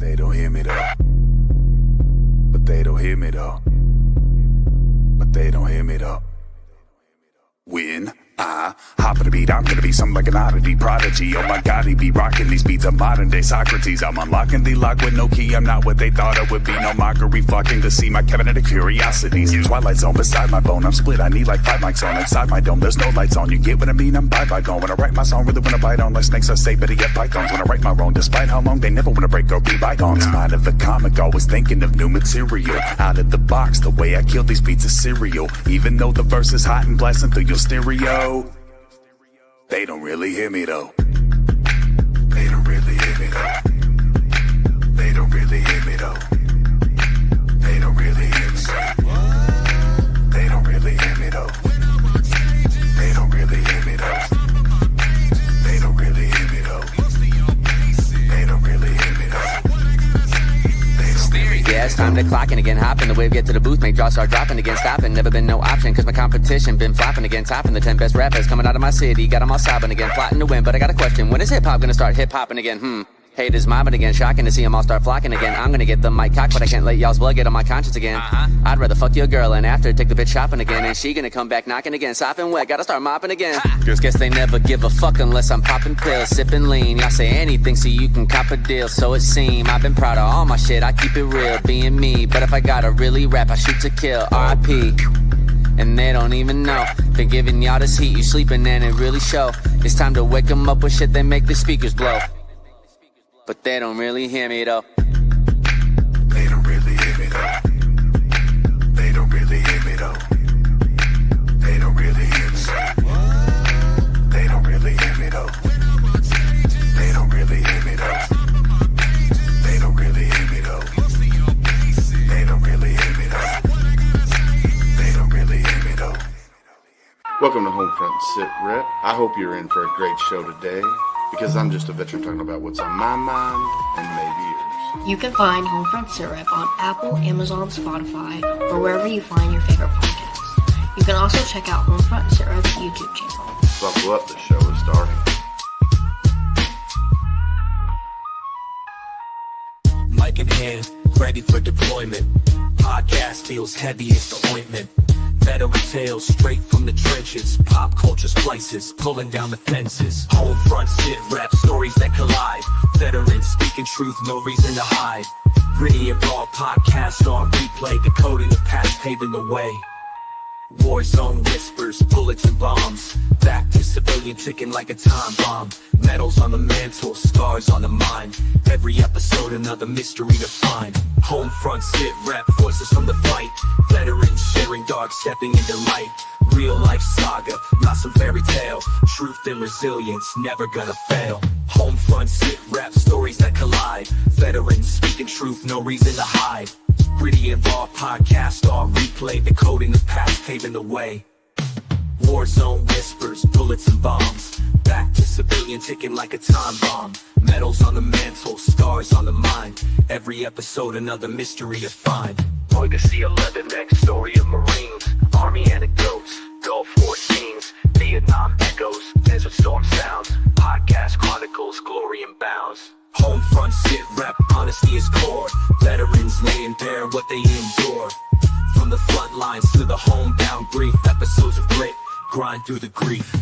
They don't hear me though. But they don't hear me though. But they don't hear me though. When I hop on the beat, I'm gonna be something like an oddity prodigy. Oh my god, he be rocking these beats of modern day Socrates. I'm unlocking the lock with no key. I'm not what they thought I would be. No mockery, fucking to see my cabinet of curiosities. Twilight zone beside my bone. I'm split. I need like 5 mics on inside my dome. There's no lights on. You get what I mean? I'm bye gone. When I write my song, really wanna bite on like snakes. I say better yet pythons. When I write my wrong, despite how long they never wanna break or be bygones. Mind of the comic, always thinking of new material. Out of the box, the way I kill these beats is cereal. Even though the verse is hot and blasting through your stereo. They don't really hear me though. They don't really hear me though. They don't really hear me though. They don't really hear me though. They don't really hear me though. They don't really hear me though. They don't really hear me though. They don't really hear me though. Yeah, it's time to clock in again, hopping the wave, get to the booth, make draws start dropping again, stopping, never been no option, cause my competition been flopping again, topping the 10 best rappers coming out of my city, got them all sobbing again, plotting to win, but I got a question, when is hip-hop gonna start hip-hopping again, Haters mobbing again, shocking to see them all start flocking again. I'm gonna get the mic cocked, but I can't let y'all's blood get on my conscience again. I'd rather fuck your girl and after take the bitch shopping again. And she gonna come back knocking again, sopping wet, gotta start mopping again. Guess they never give a fuck unless I'm popping pills, sipping lean. Y'all say anything so you can cop a deal, so it seem. I've been proud of all my shit, I keep it real, being me. But if I gotta really rap, I shoot to kill, R.I.P. And they don't even know. Been giving y'all this heat, you sleeping and it really show. It's time to wake them up with shit that make the speakers blow. But they don't really hear me though. They don't really hear me though. They don't really hear me though. They don't really hear me though. They don't really hear me though. They don't really hear me though. They don't really hear me though. They don't really hear me though. They don't really hear me though. Welcome to HomeFront Sitrep. I hope you're in for a great show today, because I'm just a veteran talking about what's on my mind and maybe yours. You can find HomeFront Sitrep on Apple, Amazon, Spotify, or wherever you find your favorite podcasts. You can also check out HomeFront Sitrep's YouTube channel. Buckle up, the show is starting. Mic in hand, ready for deployment. Podcast feels heavy as the ointment. Veteran tales straight from the trenches. Pop culture splices, pulling down the fences. Homefront Sitrep, stories that collide. Veterans speaking truth, no reason to hide. Gritty and raw podcast on replay, decoding the past, paving the way. War zone whispers, bullets and bombs. Back to civilian ticking like a time bomb. Medals on the mantle, scars on the mind. Every episode another mystery to find. Homefront Sitrep, voices from the fight. Veterans sharing dark, stepping into light. Real life saga, not some fairy tale. Truth and resilience, never gonna fail. Homefront Sitrep, stories that collide. Veterans speaking truth, no reason to hide. Gritty and raw podcast on replay, decoding the past, paving the way. War zone whispers, bullets and bombs. Back to civilian ticking like a time bomb. Medals on the mantle, scars on the mind. Every episode another mystery to find. Legacy 11, next story of Marines. Army anecdotes, Gulf War scenes. Vietnam echoes, Desert Storm sounds. Podcast chronicles, glory and bounds. Homefront Sitrep, honesty is core. Veterans laying bare what they endure. From the front lines to the homebound grief. Episodes of grit, grind through the grief.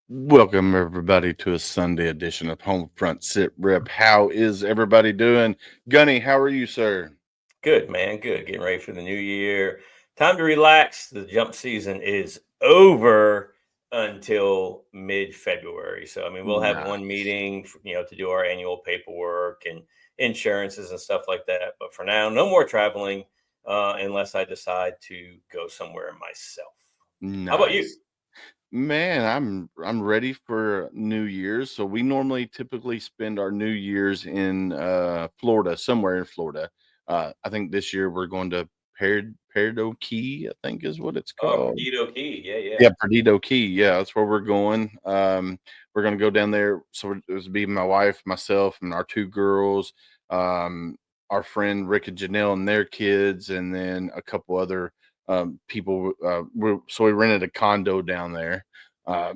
Welcome, everybody, to a Sunday edition of Homefront Sitrep. How is everybody doing? Gunny, how are you, sir? Good, man. Good. Getting ready for the new year. Time to relax. The jump season is over until mid-February. So, I mean, we'll have one meeting, to do our annual paperwork and insurances and stuff like that. But for now, no more traveling unless I decide to go somewhere myself. Nice. How about you? Man, I'm ready for New Year's. So we typically spend our New Year's in Florida, somewhere in Florida. I think this year we're going to Perdido Key, I think is what it's called. Oh, Perdido Key. Yeah. Yeah, Perdido Key. Yeah, that's where we're going. We're going to go down there. So it was be my wife, myself, and our 2 girls. our friend Rick and Janelle and their kids, and then a couple other people. So we rented a condo down there.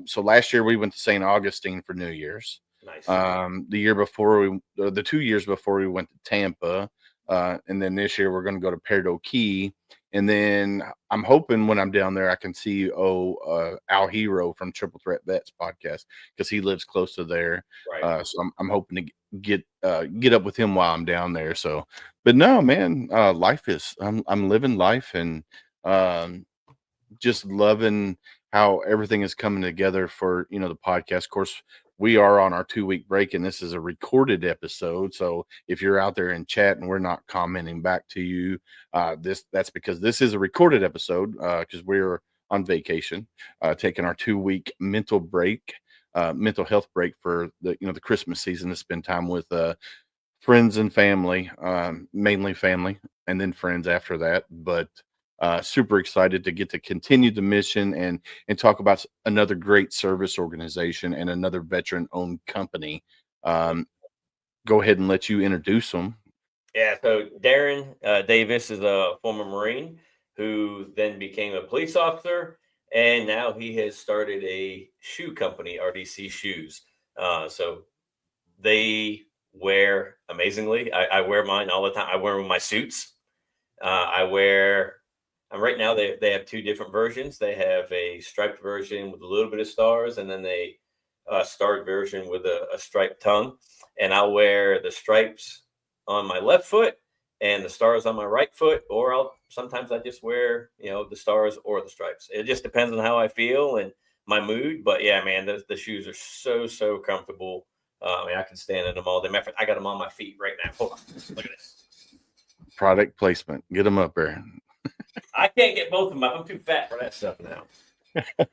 So last year we went to St. Augustine for New Year's. Nice. The 2 years before we went to Tampa, and then this year we're going to go to Perdo Key. And then I'm hoping when I'm down there, I can see Al Hero from Triple Threat Vets podcast, because he lives close to there. Right. So I'm hoping to get up with him while I'm down there. So, but no, man, I'm living life, and just loving how everything is coming together for, the podcast. Of course, we are on our 2-week break, and this is a recorded episode. So if you're out there in chat and we're not commenting back to you, that's because this is a recorded episode, because we're on vacation, taking our 2-week mental health break for the Christmas season, to spend time with friends and family, mainly family, and then friends after that. But super excited to get to continue the mission and talk about another great service organization and another veteran-owned company. Go ahead and let you introduce them. Yeah, so Darren Davis is a former Marine who then became a police officer, and now he has started a shoe company, R.D.C. Shoes. So they wear amazingly. I wear mine all the time. I wear them with my suits. Right now they have 2 different versions. They have a striped version with a little bit of stars, and then a starred version with a striped tongue. And I'll wear the stripes on my left foot and the stars on my right foot, or sometimes I just wear, the stars or the stripes. It just depends on how I feel and my mood. But yeah, man, the shoes are so comfortable. I can stand in them all day. Matter of fact, I got them on my feet right now. Hold on, look at this. Product placement. Get them up there. I can't get both of them up. I'm too fat for that stuff now. But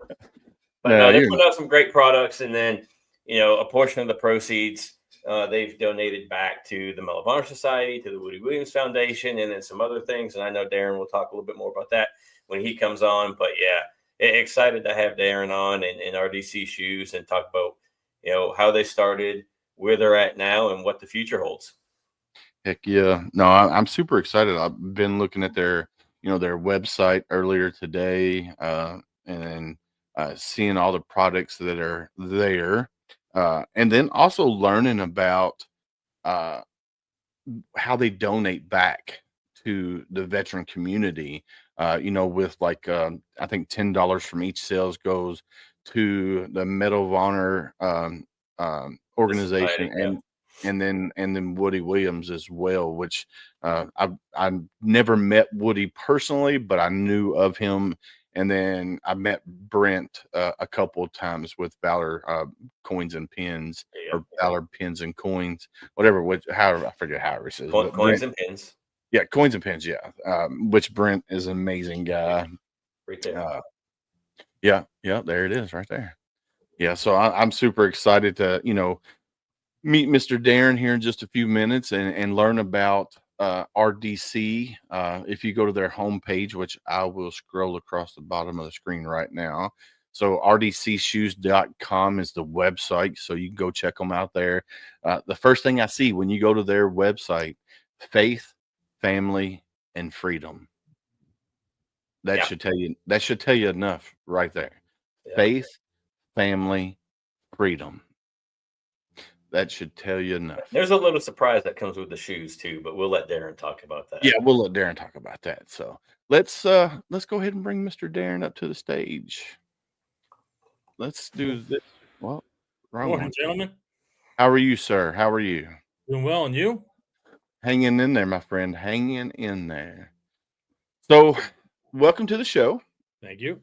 No, they're putting out some great products, and then a portion of the proceeds they've donated back to the Medal of Honor Society, to the Woody Williams Foundation, and then some other things. And I know Darren will talk a little bit more about that when he comes on. But yeah, excited to have Darren on and R.D.C. Shoes, and talk about how they started, where they're at now, and what the future holds. Heck yeah. No, I'm super excited. I've been looking at their website earlier today, and seeing all the products that are there, and then also learning about how they donate back to the veteran community. With I think $10 from each sales goes to the Medal of Honor organization, Society, and then Woody Williams as well, which I've never met Woody personally, but I knew of him. And then I met Brent a couple of times with Valor Coins and Pins, or Valor Pins and Coins, however, I forget how it says. Coins and Pins. Yeah, Coins and Pins, yeah. Which Brent is an amazing guy. Right there. Yeah, there it is right there. Yeah, so I'm super excited to, meet Mr. Darren here in just a few minutes and learn about R.D.C. If you go to their homepage, which I will scroll across the bottom of the screen right now. So rdcshoes.com is the website, so you can go check them out there. The first thing I see when you go to their website, faith, family, and freedom. That should tell you enough right there. Yeah. Faith, family, freedom. That should tell you enough. There's a little surprise that comes with the shoes too, but we'll let Darren talk about that. Yeah, we'll let Darren talk about that. So let's go ahead and bring Mr. Darren up to the stage. Let's do this. Well, wrong morning, gentlemen. How are you, sir? How are you? Doing well, and you? Hanging in there, my friend. Hanging in there. So, welcome to the show. Thank you.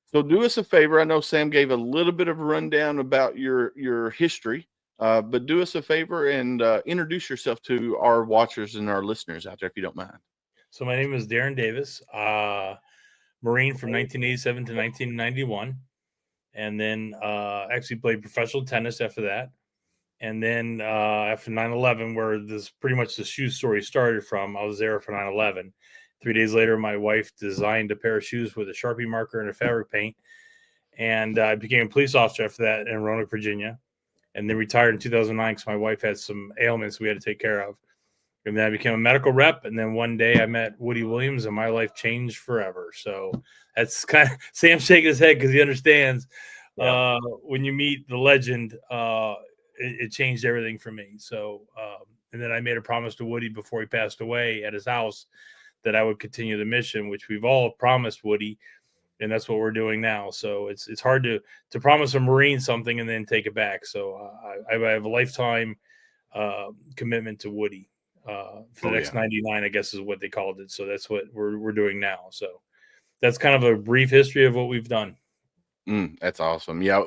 So, do us a favor. I know Sam gave a little bit of a rundown about your history. But do us a favor and introduce yourself to our watchers and our listeners out there, if you don't mind. So my name is Darren Davis, Marine from 1987 to 1991, and then actually played professional tennis after that. And then after 9/11, where this pretty much the shoe story started from, I was there for 9/11. 3 days later, my wife designed a pair of shoes with a Sharpie marker and a fabric paint, and I became a police officer after that in Roanoke, Virginia. And then retired in 2009 because my wife had some ailments we had to take care of. And then I became a medical rep. And then one day I met Woody Williams and my life changed forever. So that's kind of Sam's shaking his head because he understands when you meet the legend, it changed everything for me. So, and then I made a promise to Woody before he passed away at his house that I would continue the mission, which we've all promised Woody. And that's what we're doing now. So it's hard to promise a Marine something and then take it back. So I have a lifetime commitment to Woody for the next 99, I guess is what they called it. So that's what we're doing now. So that's kind of a brief history of what we've done. That's awesome. Yeah,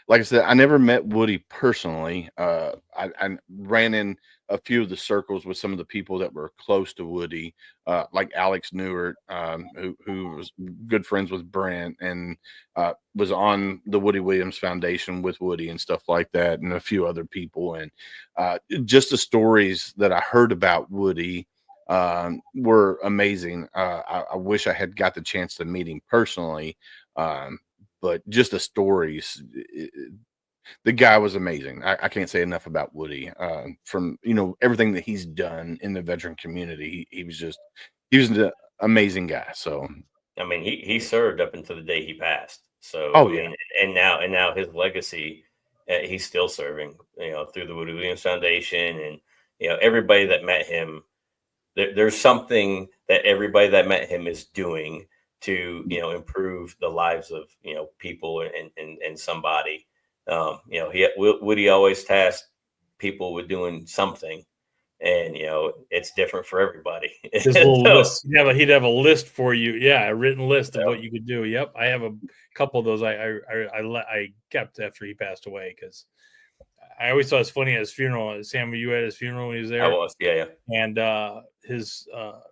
like I said, I never met Woody personally. I ran in a few of the circles with some of the people that were close to Woody, like Alex Newert, who was good friends with Brent and was on the Woody Williams Foundation with Woody and stuff like that, and a few other people. And just the stories that I heard about Woody were amazing. I wish I had got the chance to meet him personally. But just the stories, the guy was amazing. I can't say enough about Woody. From everything that he's done in the veteran community, he was an amazing guy. So I mean, he served up until the day he passed. So and now his legacy, he's still serving. Through the Woody Williams Foundation, and everybody that met him. There's something that everybody that met him is doing to improve the lives of people and somebody. Woody always tasked people with doing something, and it's different for everybody. His little list. He'd have a list for you. Yeah, a written list of what you could do. Yep, I have a couple of those. I kept after he passed away because I always thought it's funny at his funeral. Sam, were you at his funeral when he was there? I was, yeah. And his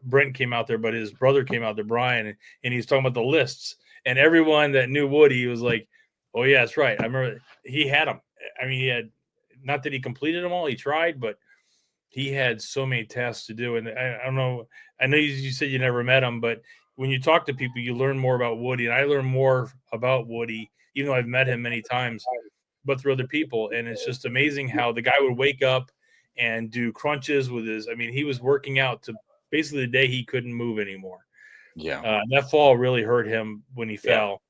Brent came out there, but his brother came out there, Brian, and he was talking about the lists. And everyone that knew Woody was like, "Oh yeah, that's right." I remember he had them. I mean, he had, not that he completed them all. He tried, but he had so many tasks to do. And I don't know. I know you said you never met him, but when you talk to people, you learn more about Woody. And I learned more about Woody, even though I've met him many times, but through other people. And it's just amazing how the guy would wake up and do crunches with he was working out to basically the day he couldn't move anymore. Yeah. That fall really hurt him when he fell.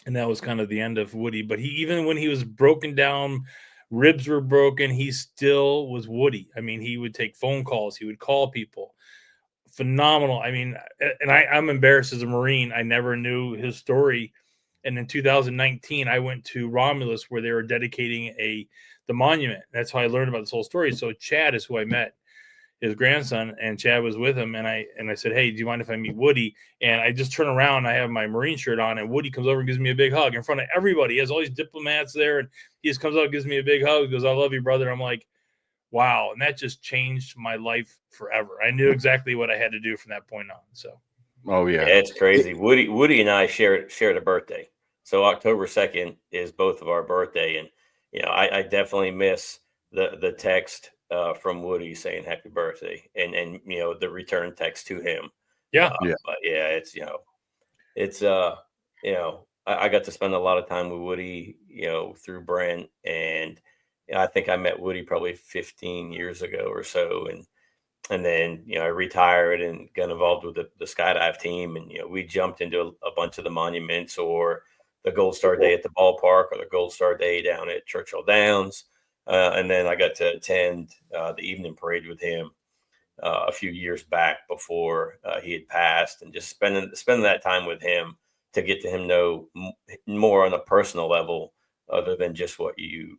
And that was kind of the end of Woody. But even when he was broken down, ribs were broken, he still was Woody. I mean, he would take phone calls. He would call people. Phenomenal. I mean, and I'm embarrassed as a Marine. I never knew his story. And in 2019, I went to Romulus where they were dedicating the monument. That's how I learned about this whole story. So Chad is who I met, his grandson, and Chad was with him. And I said, "Hey, do you mind if I meet Woody?" And I just turn around, I have my Marine shirt on, and Woody comes over and gives me a big hug in front of everybody. He has all these diplomats there, and he just comes up and gives me a big hug. He goes, "I love you, brother." I'm like, wow. And that just changed my life forever. I knew exactly what I had to do from that point on. So, it's crazy. Woody and I shared a birthday. So October 2nd is both of our birthday. And, I definitely miss the text from Woody saying happy birthday and the return text to him. Yeah. But yeah, I got to spend a lot of time with Woody, through Brent. And I think I met Woody probably 15 years ago or so. And then, I retired and got involved with the skydive team. And, we jumped into a bunch of the monuments, or the Gold Star Day at the ballpark, or the Gold Star Day down at Churchill Downs. And then I got to attend the evening parade with him a few years back before he had passed, and just spending that time with him to get to him know more on a personal level, other than just what you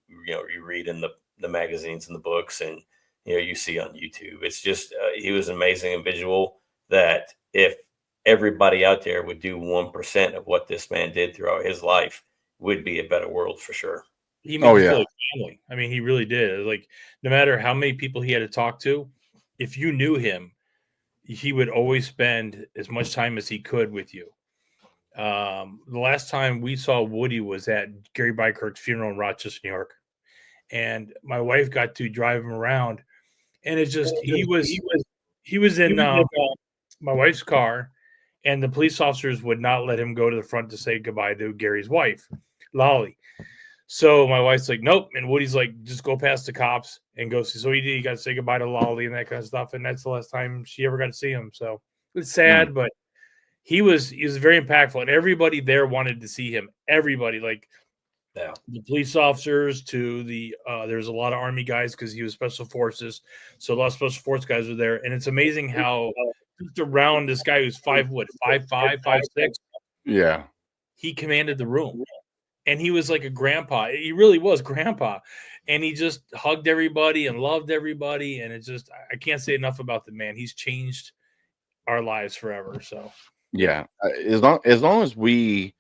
read in the magazines and the books and you see on YouTube. It's just he was an amazing individual that if everybody out there would do 1% of what this man did throughout his life, would be a better world for sure. He made you feel like family. I mean, he really did. Like, no matter how many people he had to talk to, if you knew him, he would always spend as much time as he could with you. The last time we saw Woody was at Gary Bykirk's funeral in Rochester, New York. And my wife got to drive him around. And it's just, he was in my wife's car, and the police officers would not let him go to the front to say goodbye to Gary's wife, Lolly. So my wife's like, nope. And Woody's like, just go past the cops and go see. So he did. He got to say goodbye to Lolly and that kind of stuff. And that's the last time she ever got to see him. So it's sad, but he was very impactful. And everybody there wanted to see him. Everybody, like the police officers to the, there's a lot of Army guys because he was Special Forces. So a lot of Special Force guys were there. And it's amazing how just around this guy who's 5'5", 5'6". Yeah. He commanded the room. And he was like a grandpa. He really was grandpa. And he just hugged everybody and loved everybody. And it's just, I can't say enough about the man. He's changed our lives forever. So, yeah. As long as we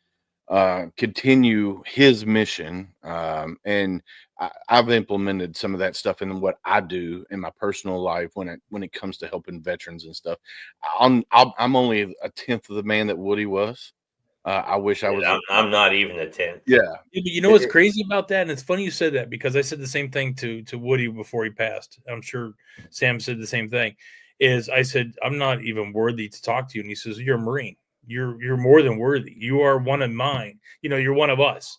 continue his mission, and I've implemented some of that stuff in what I do in my personal life when it comes to helping veterans and stuff. I'm only a tenth of the man that Woody was. I wish I was. I'm not even a 10th. Yeah. But you know what's crazy about that? And it's funny you said that because I said the same thing to Woody before he passed. I'm sure Sam said the same thing. Is I said, I'm not even worthy to talk to you. And he says, you're a Marine. You're more than worthy. You are one of mine. You know, you're one of us.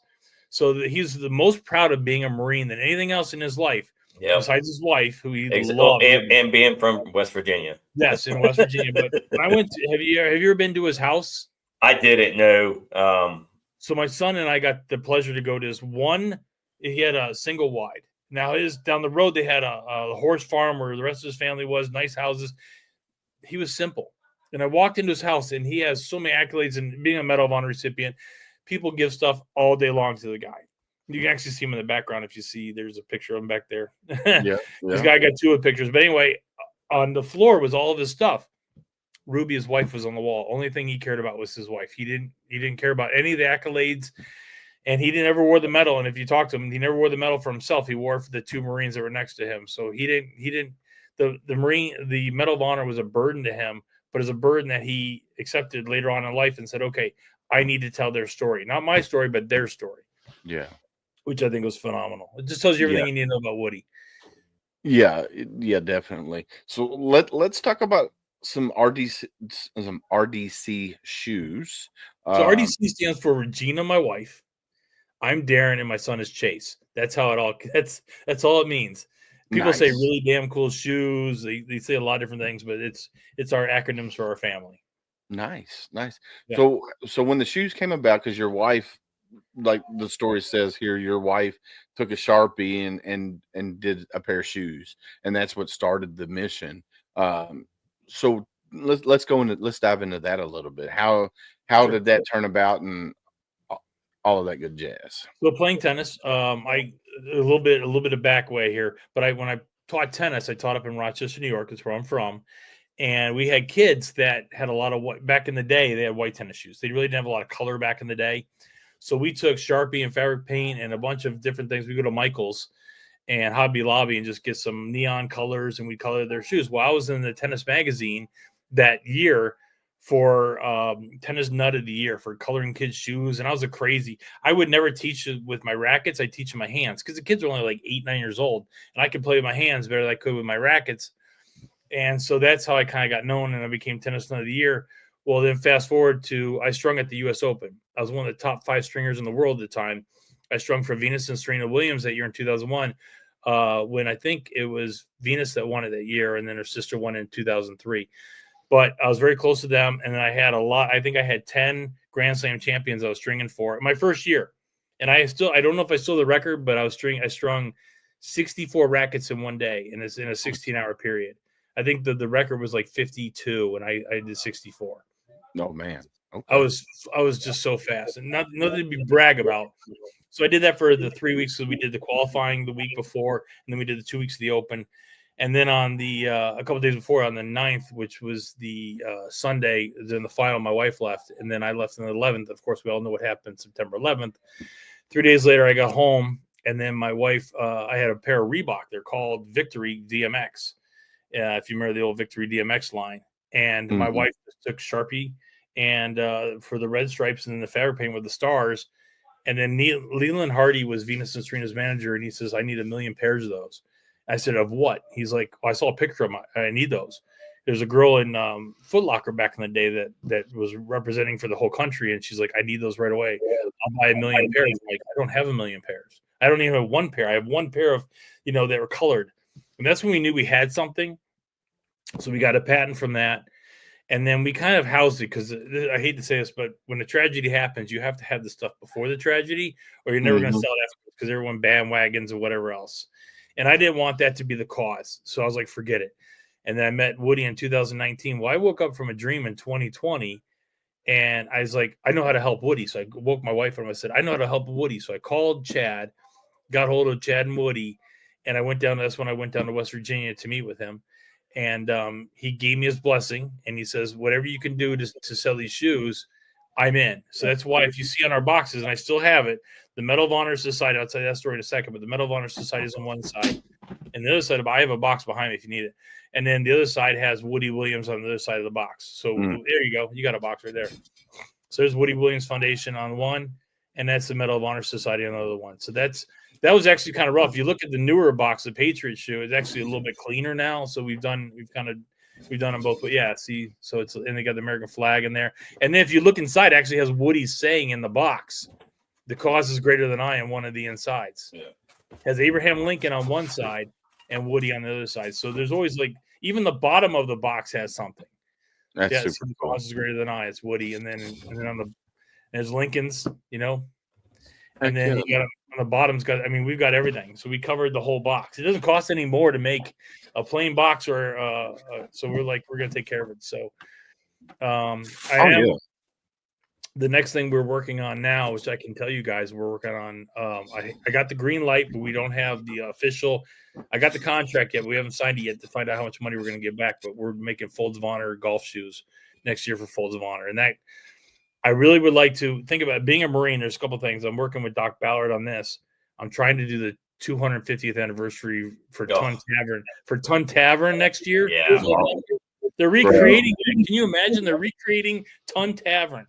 So he's the most proud of being a Marine than anything else in his life. Yep. Besides his wife, who he loved. And being from West Virginia. Yes, in West Virginia. But when I went to, have you ever been to his house? I didn't know. So my son and I got the pleasure to go to this one. He had a single wide. Now down the road, they had a horse farm where the rest of his family was, nice houses. He was simple. And I walked into his house and he has so many accolades, and being a Medal of Honor recipient, people give stuff all day long to the guy. You can actually see him in the background. If you see, there's a picture of him back there. Yeah. This guy got 2 pictures. But anyway, on the floor was all of his stuff. Ruby, his wife, was on the wall. Only thing he cared about was his wife. He didn't care about any of the accolades, and he never wore the medal. And if you talk to him, he never wore the medal for himself. He wore it for the 2 Marines that were next to him. So the Medal of Honor was a burden to him, but it's a burden that he accepted later on in life and said, okay, I need to tell their story. Not my story, but their story. Yeah. Which I think was phenomenal. It just tells you everything you need to know about Woody. Yeah, definitely. So let's talk about some R.D.C shoes. So R.D.C stands for Rogina, my wife. I'm Darren, and my son is Chase. That's how it all. That's all it means. People say really damn cool shoes. They say a lot of different things, but it's our acronyms for our family. Nice. Yeah. So when the shoes came about, because your wife, like the story says here, your wife took a Sharpie and did a pair of shoes, and that's what started the mission. So let's dive into that a little bit. How did that turn about, and all of that good jazz? So playing tennis, I a little bit of back way here, but when I taught tennis, I taught up in Rochester, New York. That's where I'm from. And we had kids that had a lot of white. Back in the day, they had white tennis shoes. They really didn't have a lot of color back in the day. So we took Sharpie and fabric paint and a bunch of different things. We go to Michael's and Hobby Lobby and just get some neon colors, and we color their shoes. Well, I was in the tennis magazine that year for Tennis Nut of the Year for coloring kids' shoes. And I was I would never teach it with my rackets. I teach in my hands because the kids are only like 8, 9 years old. And I could play with my hands better than I could with my rackets. And so that's how I kind of got known, and I became Tennis Nut of the Year. Well, then fast forward to I strung at the U.S. Open. I was one of the top 5 stringers in the world at the time. I strung for Venus and Serena Williams that year in 2001, when I think it was Venus that won it that year, and then her sister won it in 2003. But I was very close to them, and I had a lot. I think I had 10 Grand Slam champions I was stringing for my first year. And I don't know if I still have the record, but I strung 64 rackets in one day in a 16-hour period. I think the record was like 52, and I did 64. Oh man, okay. I was just so fast, and nothing to be brag about. So I did that for the 3 weeks. So we did the qualifying the week before, and then we did the 2 weeks of the Open, and then on the a couple of days before, on the 9th, which was the Sunday, then the final, my wife left, and then I left on the 11th. Of course, we all know what happened September 11th. 3 days later, I got home, and then my wife, I had a pair of Reebok. They're called Victory DMX. If you remember the old Victory DMX line. And my wife just took Sharpie and for the red stripes and then the fabric paint with the stars. And then Leland Hardy was Venus and Serena's manager, and he says, I need 1 million pairs of those. I said, of what? He's like, I saw a picture of I need those. there's a girl in Foot Locker back in the day that was representing for the whole country, and she's like, I need those right away. I'll buy 1 million pairs. I'm like, I don't have 1 million pairs. I don't even have one pair. I have one pair of, that were colored. And that's when we knew we had something. So we got a patent from that. And then we kind of housed it because I hate to say this, but when a tragedy happens, you have to have the stuff before the tragedy, or you're never going to sell it afterwards because everyone bandwagons or whatever else. And I didn't want that to be the cause. So I was like, forget it. And then I met Woody in 2019. Well, I woke up from a dream in 2020, and I was like, I know how to help Woody. So I woke my wife up and I said, I know how to help Woody. So I called Chad, got hold of Chad and Woody, and I went down. That's when I went down to West Virginia to meet with him. And he gave me his blessing, and he says, whatever you can do to sell these shoes, I'm in. So that's why if you see on our boxes, and I still have it, the Medal of Honor Society, I'll tell you that story in a second, but the Medal of Honor Society is on one side. And the other side, I have a box behind me if you need it. And then the other side has Woody Williams on the other side of the box. So there you go. You got a box right there. So there's Woody Williams Foundation on one, and that's the Medal of Honor Society on the other one. So that was actually kind of rough. If you look at the newer box, the Patriot shoe, it's actually a little bit cleaner now. So we've done them both. But yeah, see, so and they got the American flag in there. And then if you look inside, it actually has Woody's saying in the box, the cause is greater than I on one of the insides. Yeah. Has Abraham Lincoln on one side and Woody on the other side. So there's always even the bottom of the box has something. That's super the cool. Cause is greater than I. It's Woody, and then there's Lincoln's, and then you got on the bottom's got. I mean, we've got everything. So we covered the whole box. It doesn't cost any more to make a plain box, or so we're gonna take care of it. So the next thing we're working on now, which I can tell you guys, we're working on. I got the green light, but we don't have the official. I got the contract yet, but we haven't signed it yet to find out how much money we're going to get back. But we're making Folds of Honor golf shoes next year for Folds of Honor, and that I really would like to think about being a Marine. There's a couple things. I'm working with Doc Ballard on this. I'm trying to do the 250th anniversary for Ton Tavern next year. Yeah, they're recreating. Can you imagine? They're recreating Ton Tavern.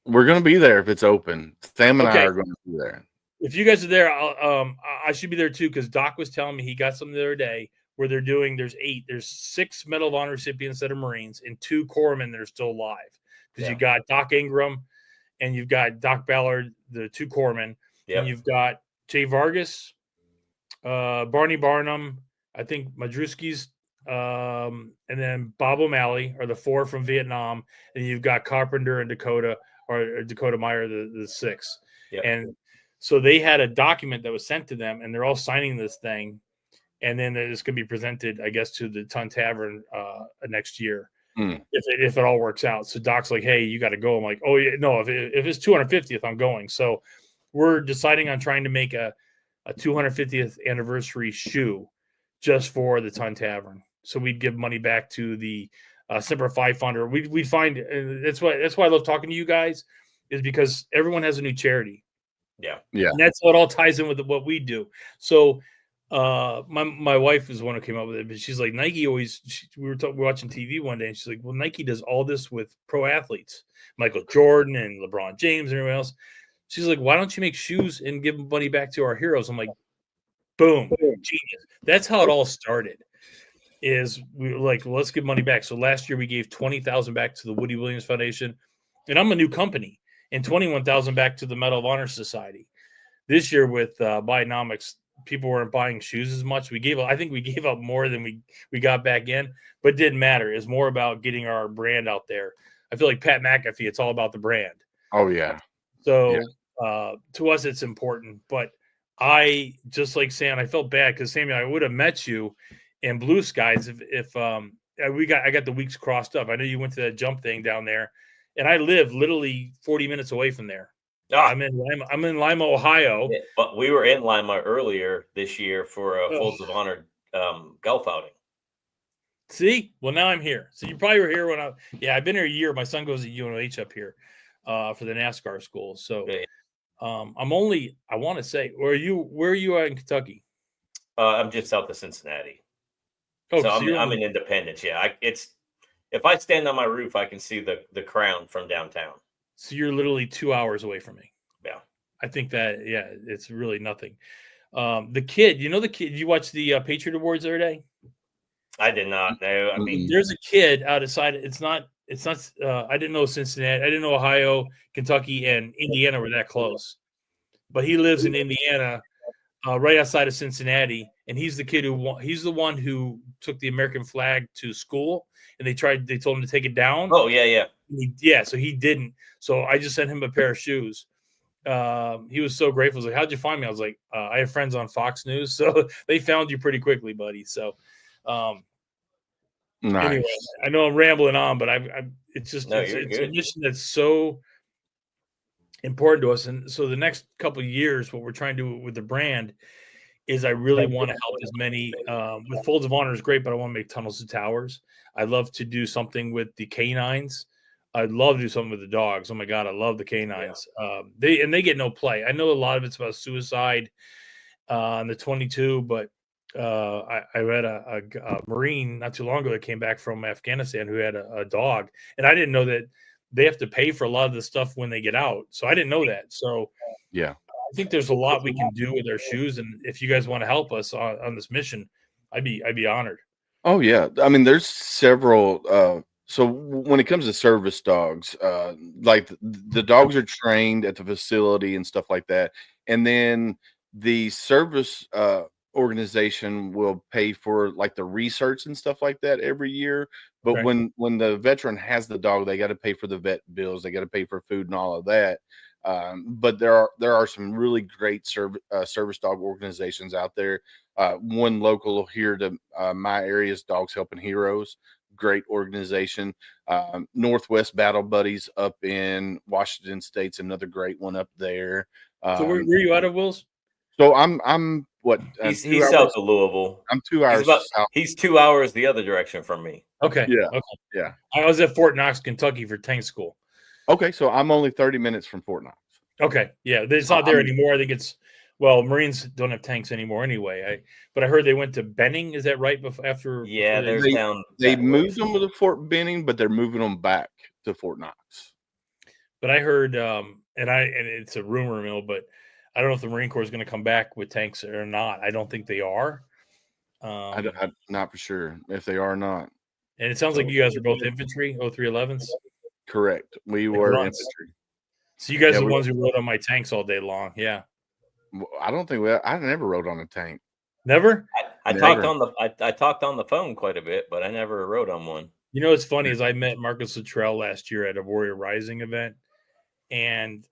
We're going to be there if it's open. Sam and I are going to be there. If you guys are there, I should be there too, because Doc was telling me he got something the other day where they're doing. There's 6 Medal of Honor recipients that are Marines and 2 corpsmen that are still alive. Because you got Doc Ingram and you've got Doc Ballard, the 2 corpsmen, and you've got Jay Vargas, Barney Barnum, I think Madruski's, and then Bob O'Malley are the 4 from Vietnam, and you've got Carpenter and Dakota. Or Dakota Meyer, the 6. Yep. And so they had a document that was sent to them, and they're all signing this thing. And then it's going to be presented, I guess, to the Ton Tavern next year if it all works out. So Doc's like, hey, you got to go. I'm like, oh, yeah, no, if it's 250th, I'm going. So we're deciding on trying to make a 250th anniversary shoe just for the Ton Tavern. So we'd give money back to the Semper Fi funder. We find that's why I love talking to you guys, is because everyone has a new charity. Yeah. And that's what all ties in with what we do. So my wife is the one who came up with it, but she's like, Nike always. We were watching TV one day, and she's like, well, Nike does all this with pro athletes, Michael Jordan and LeBron James and everyone else. She's like, why don't you make shoes and give money back to our heroes? I'm like, boom, genius. That's how it all started. Is we were like, well, let's give money back. So last year we gave $20,000 back to the Woody Williams Foundation, and I'm a new company, and $21,000 back to the Medal of Honor Society. This year with Bidenomics, people weren't buying shoes as much. I think we gave up more than we got back in, but it didn't matter. It's more about getting our brand out there. I feel like Pat McAfee, it's all about the brand. Oh yeah. So to us, it's important. But I, just like Sam, I felt bad because Samuel, I would have met you in Blue Skies if I got the weeks crossed up. I know you went to that jump thing down there, and I live literally 40 minutes away from there. I'm in Lima, Ohio. Yeah, but we were in Lima earlier this year for a Folds of Honor golf outing. See, well, now I'm here. So you probably were here when I've been here a year. My son goes to UNH up here for the NASCAR school. So I'm only, I want to say, where are you at in Kentucky? I'm just south of Cincinnati. Oh, so I'm in Independence. Yeah, if I stand on my roof, I can see the Crown from downtown. So you're literally 2 hours away from me. Yeah, I think that it's really nothing. The kid, you watched the Patriot Awards the other day? I did not know. I mean, there's a kid outside. It's not. I didn't know Cincinnati. I didn't know Ohio, Kentucky, and Indiana were that close. But he lives in Indiana, right outside of Cincinnati, and he's the kid he's the one who took the American flag to school, and they told him to take it down. oh yeah. So he didn't. So I just sent him a pair of shoes. He was so grateful. He was like, "How'd you find me?" I was like, "I have friends on Fox News, so they found you pretty quickly, buddy." So, Nice. anyway, I know I'm rambling on, but it's a mission that's so important to us. And so the next couple of years, what we're trying to do with the brand is I really want to help as many with Folds of Honor is great, but I want to make tunnels to towers. I'd love to do something with the canines. I'd love to do something with the dogs. Oh my God, I love the canines. Yeah. They get no play. I know a lot of it's about suicide on the 22, but I read a Marine not too long ago that came back from Afghanistan who had a dog, and I didn't know that they have to pay for a lot of the stuff when they get out. So I didn't know that. So yeah, I think there's a lot we can do with our shoes, and if you guys want to help us on this mission, I'd be honored. Oh yeah, I mean, there's several. So when it comes to service dogs, like the dogs are trained at the facility and stuff like that, and then the service organization will pay for like the research and stuff like that every year. But when the veteran has the dog, they got to pay for the vet bills, they got to pay for food and all of that. But there are some really great service dog organizations out there. One local here to my area is Dogs Helping Heroes. Great organization. Northwest Battle Buddies up in Washington State's another great one up there. So where are you out of, Wills? So I'm what? He's south of Louisville. I'm 2 hours south. He's 2 hours the other direction from me. Okay. Yeah. Okay. Yeah. I was at Fort Knox, Kentucky for tank school. Okay, so I'm only 30 minutes from Fort Knox. Okay. Yeah, it's not there anymore. I think Marines don't have tanks anymore anyway. But I heard they went to Benning. Is that right? After they're down. They moved them to Fort Benning, but they're moving them back to Fort Knox. But I heard, and it's a rumor mill, but I don't know if the Marine Corps is going to come back with tanks or not. I don't think they are. I'm not for sure if they are or not. And it sounds like you guys are both infantry, 0311s. Correct. We were infantry. So you guys are the ones who rode on my tanks all day long. Yeah. I don't think I never rode on a tank. Never? I talked on the phone quite a bit, but I never rode on one. You know what's funny is I met Marcus Luttrell last year at a Warrior Rising event, and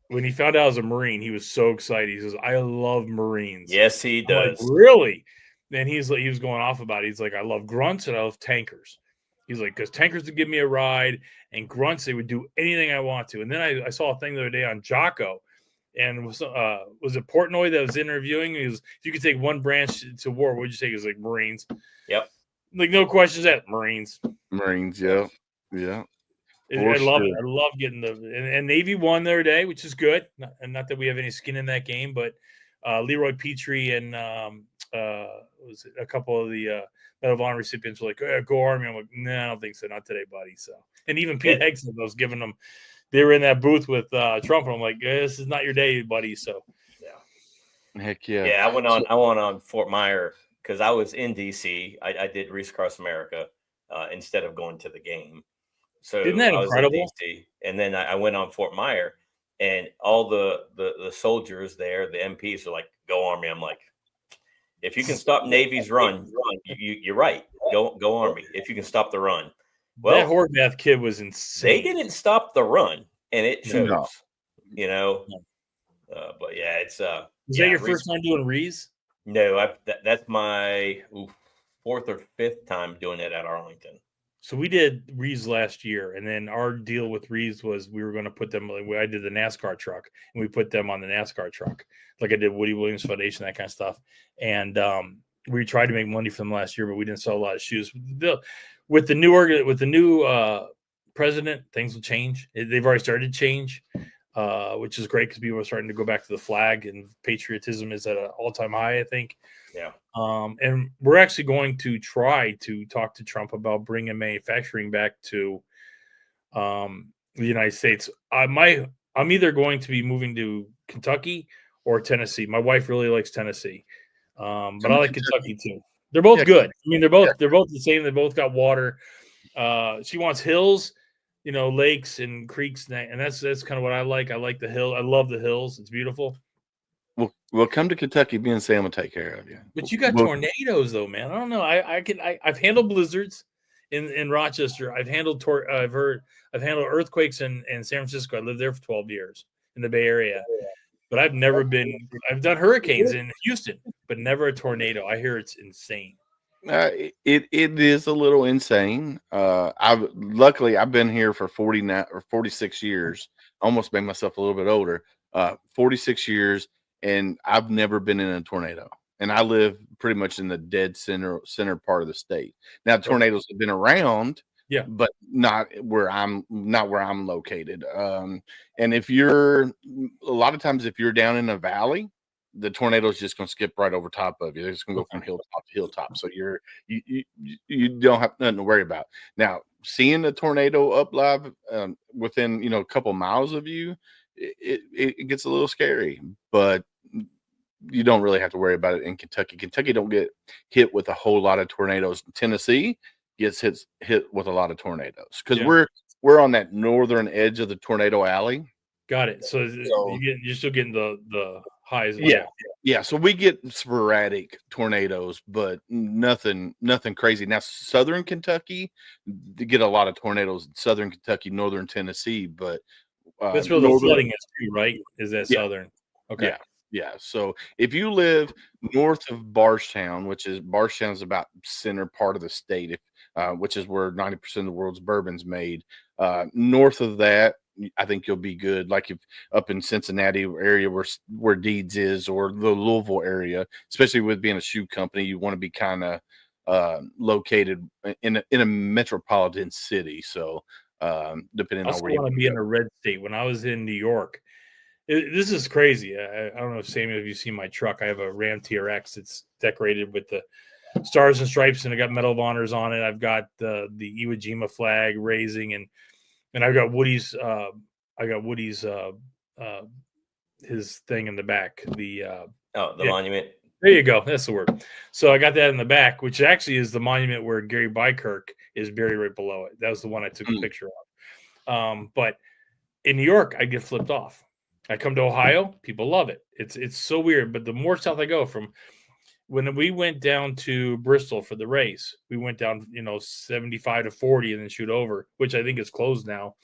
when he found out I was a Marine, he was so excited. He says, "I love Marines." Yes, he does. Like, really? And he was going off about it. He's like, "I love grunts and I love tankers." He's like, because tankers would give me a ride, and grunts, they would do anything I want to. And then I saw a thing the other day on Jocko, and was it Portnoy that was interviewing? He was, if you could take one branch to war, what would you take? He was like, Marines. Yep. Like, no questions asked. Marines. Yeah. Yeah. I love it. I love getting and Navy won the other day, which is good. Not that we have any skin in that game, but Leroy Petrie and was it a couple of the Medal of Honor recipients were like, go Army. I'm like, nah, I don't think so. Not today, buddy. So, and even Pete Hegson was giving them, they were in that booth with Trump. And I'm like, this is not your day, buddy. So, yeah. Heck yeah. Yeah, I went on Fort Myer because I was in DC. I did Race Across America instead of going to the game. So isn't that I was incredible? in DC, and then I went on Fort Myer, and all the soldiers there, the MPs are like, go Army. I'm like, if you can stop Navy's run, you're right. Go Army. If you can stop the run. Well, that Horvath kid was insane. They didn't stop the run, and it shows. No. You know, but yeah, it's Is that your first time doing Rees? No, that's my fourth or fifth time doing it at Arlington. So we did Rees last year, and then our deal with Rees was we were going to put them. I did the NASCAR truck, and we put them on the NASCAR truck, like I did Woody Williams Foundation, that kind of stuff. And we tried to make money from them last year, but we didn't sell a lot of shoes. With the new president, things will change. They've already started to change, which is great because people are starting to go back to the flag, and patriotism is at an all-time high, I think. Yeah. And we're actually going to try to talk to Trump about bringing manufacturing back to the United States. I'm either going to be moving to Kentucky or Tennessee. My wife really likes Tennessee, but I like Kentucky too. They're both Yeah. good. I mean, they're both the same. They both got water. She wants hills, lakes and creeks, and that's kind of what I like. I like the hill. I love the hills. It's beautiful. We'll come to Kentucky. Me and Sam will take care of you. But you got tornadoes, though, man. I don't know. I've handled blizzards in Rochester. I've handled earthquakes in San Francisco. I lived there for 12 years in the Bay Area. But I've done hurricanes in Houston, but never a tornado. I hear it's insane. It is a little insane. Luckily I've been here for 46 years. Almost made myself a little bit older. 46 years, and I've never been in a tornado. And I live pretty much in the dead center part of the state. Now tornadoes have been around, but not where I'm located. And if you're a lot of times if you're down in a valley, the tornado is just going to skip right over top of you. They're just going to go from hilltop to hilltop. So you don't have nothing to worry about. Now, seeing a tornado up live within a couple miles of you, it gets a little scary. But you don't really have to worry about it in Kentucky. Kentucky don't get hit with a whole lot of tornadoes. Tennessee gets hit with a lot of tornadoes because we're on that northern edge of the tornado alley. Got it. So you're still getting the highs. Yeah. So we get sporadic tornadoes, but nothing crazy. Now, southern Kentucky, they get a lot of tornadoes in southern Kentucky, northern Tennessee, but that's where the flooding is too, right? Is that southern? Okay. Yeah. So if you live north of Bardstown, Bardstown's about center part of the state, which is where 90% of the world's bourbon's made. North of that, I think you'll be good. Like if up in Cincinnati area where Deeds is, or the Louisville area, especially with being a shoe company, you want to be kind of located in a metropolitan city. So depending on where you want to be in a red state. When I was in New York, this is crazy. I don't know if Samuel, if you've seen my truck. I have a Ram TRX. It's decorated with the stars and stripes, and I got Medal of Honors on it. I've got the Iwo Jima flag raising, and I've got Woody's. His thing in the back. The monument. There you go. That's the word. So I got that in the back, which actually is the monument where Gary Bykirk is buried right below it. That was the one I took a picture of. But in New York, I get flipped off. I come to Ohio, people love it. It's so weird. But the more south I go, from when we went down to Bristol for the race, we went down 75 to 40 and then shoot over, which I think is closed now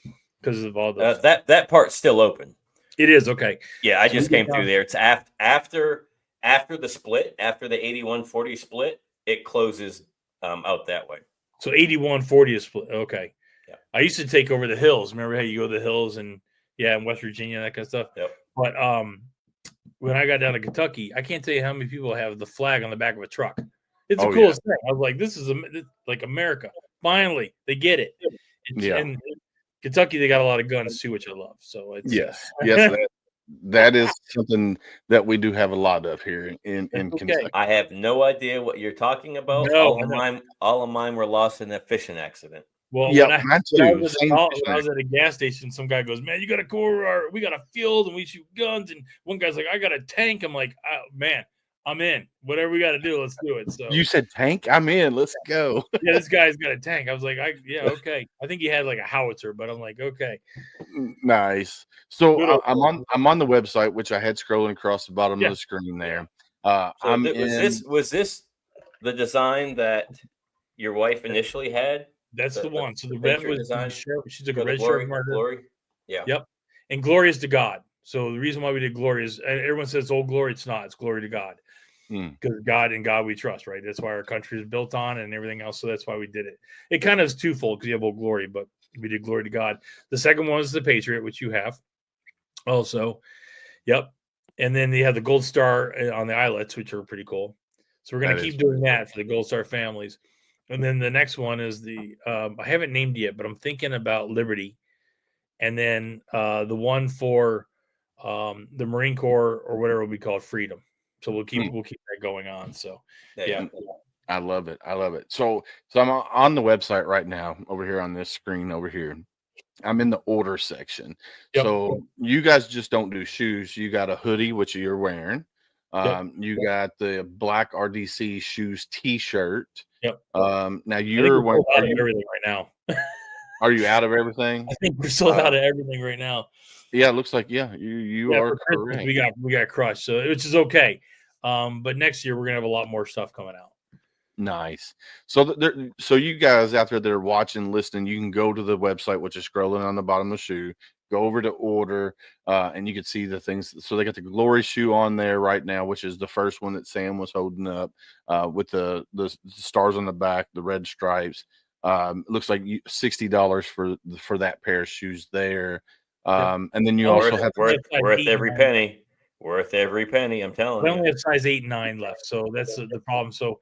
because of all the that part's still open. It is okay. Yeah, I just came through there. It's after the split, after the 81-40 split, it closes out that way. So 81-40 is split. Okay. Yeah. I used to take over the hills. Remember how you go to the hills and in West Virginia, that kind of stuff. Yep. But when I got down to Kentucky, I can't tell you how many people have the flag on the back of a truck. It's the coolest thing. I was like, this is like America. Finally, they get it. And Kentucky, they got a lot of guns too, which I love. So it's yes, that is something that we do have a lot of here in Kentucky. I have no idea what you're talking about. No, all of mine were lost in a fishing accident. Well, when I was at a gas station, some guy goes, "Man, you got to go. We got a field and we shoot guns." And one guy's like, "I got a tank." I'm like, oh, "Man, I'm in. Whatever we got to do, let's do it." So you said tank? I'm in. Let's go. Yeah, this guy's got a tank. I was like, okay. I think he had like a howitzer, but I'm like, okay. Nice. So I'm on the website, which I had scrolling across the bottom of the screen there. Was this the design that your wife initially had? That's the one. So the red was design. She took a red shirt marker. Glory. Yeah. Yep. And glory is to God. So the reason why we did glory is, and everyone says, "Oh, glory." It's not. It's glory to God. Because God and God we trust, right? That's why our country is built on and everything else. So that's why we did it. It kind of is twofold because you have Old Glory, but we did glory to God. The second one is the Patriot, which you have also. Yep. And then you have the Gold Star on the eyelets, which are pretty cool. So we're going to keep doing that for the Gold Star families. And then the next one is the I haven't named yet, but I'm thinking about Liberty. And then the one for the Marine Corps or whatever will be called Freedom. So we'll keep that going on. So I love it. So I'm on the website right now over here on this screen over here. I'm in the order section. Yep. So you guys just don't do shoes. You got a hoodie, which you're wearing. You got the black R.D.C shoes T-shirt. Yep. Now I think you're we're sold out of everything right now. are you out of everything? I think we're sold out of everything right now. Yeah, it looks like you are for Christmas, correct. we got crushed, so which is okay. But next year we're gonna have a lot more stuff coming out. Nice. So so you guys out there that are watching, listening, you can go to the website, which is scrolling on the bottom of the shoe. Go over to order, and you can see the things. So they got the Glory shoe on there right now, which is the first one that Sam was holding up, with the stars on the back, the red stripes. It looks like $60 for that pair of shoes there. And then you also have worth every penny. Worth every penny. I'm telling you. We only have size 8 and 9 left, so that's the problem. So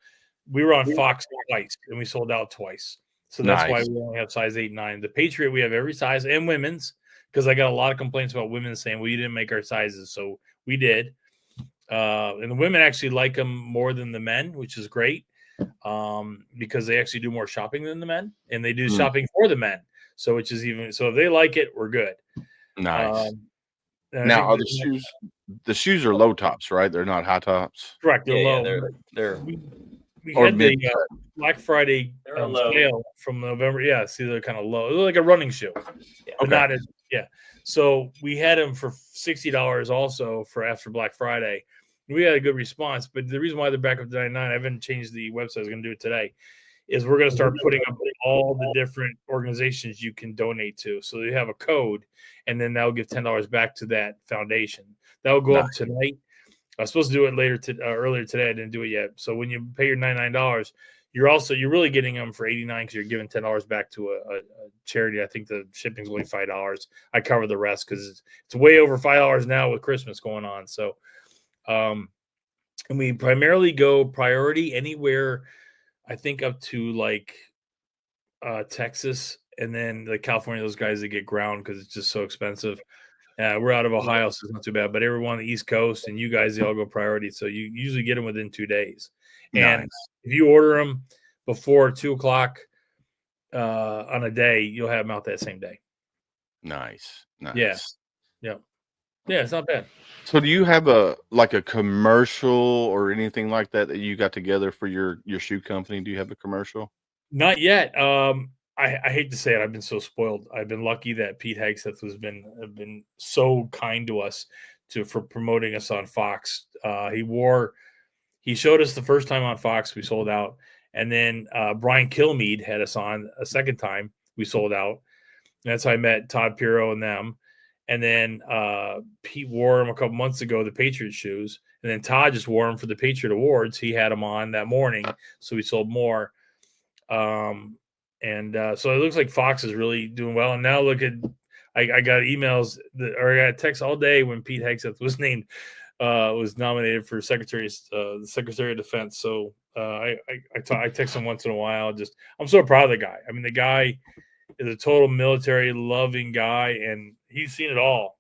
we were on Fox twice, and we sold out twice. So that's why we only have size 8 and 9. The Patriot, we have every size, and women's, because I got a lot of complaints about women saying, well, you didn't make our sizes. So we did. And the women actually like them more than the men, which is great, because they actually do more shopping than the men, and they do shopping for the men. So which is even, so if they like it, we're good. Nice. Now, are the shoes are low tops, right? They're not high tops. Correct. They're low. They're we had the Black Friday sale from November. Yeah, see, they're kind of low. They're like a running shoe, but not as So we had them for $60 also for after Black Friday. We had a good response, but the reason why they're back up to $99, I haven't changed the website. I was going to do it today. Is we're going to start putting up all the different organizations you can donate to. So you have a code, and then that'll give $10 back to that foundation. That'll go up tonight. I was supposed to do it earlier today. I didn't do it yet. So when you pay your $99, you're really getting them for $89 because you're giving $10 back to a charity. I think the shipping's only $5. I cover the rest because it's way over $5 now with Christmas going on. So, and we primarily go priority anywhere, I think up to like Texas, and then like California, those guys that get ground because it's just so expensive. We're out of Ohio, so it's not too bad. But everyone on the East Coast and you guys, they all go priority. So you usually get them within 2 days. And if you order them before 2:00 on a day, you'll have them out that same day. Nice. Yeah. Yeah, it's not bad. So do you have a commercial or anything like that you got together for your shoe company? Do you have a commercial? Not yet. I hate to say it. I've been so spoiled. I've been lucky that Pete Hegseth has been so kind to us for promoting us on Fox. He showed us the first time on Fox, we sold out. And then Brian Kilmeade had us on a second time, we sold out. And that's how I met Todd Pirro and them. And then Pete wore them a couple months ago, the Patriot shoes. And then Todd just wore them for the Patriot Awards. He had them on that morning, so we sold more. So it looks like Fox is really doing well. And now look at, I got emails I got texts all day when Pete Hegseth was nominated for the Secretary of Defense. So I text him once in a while. I'm so proud of the guy. I mean, the guy is a total military loving guy, and he's seen it all.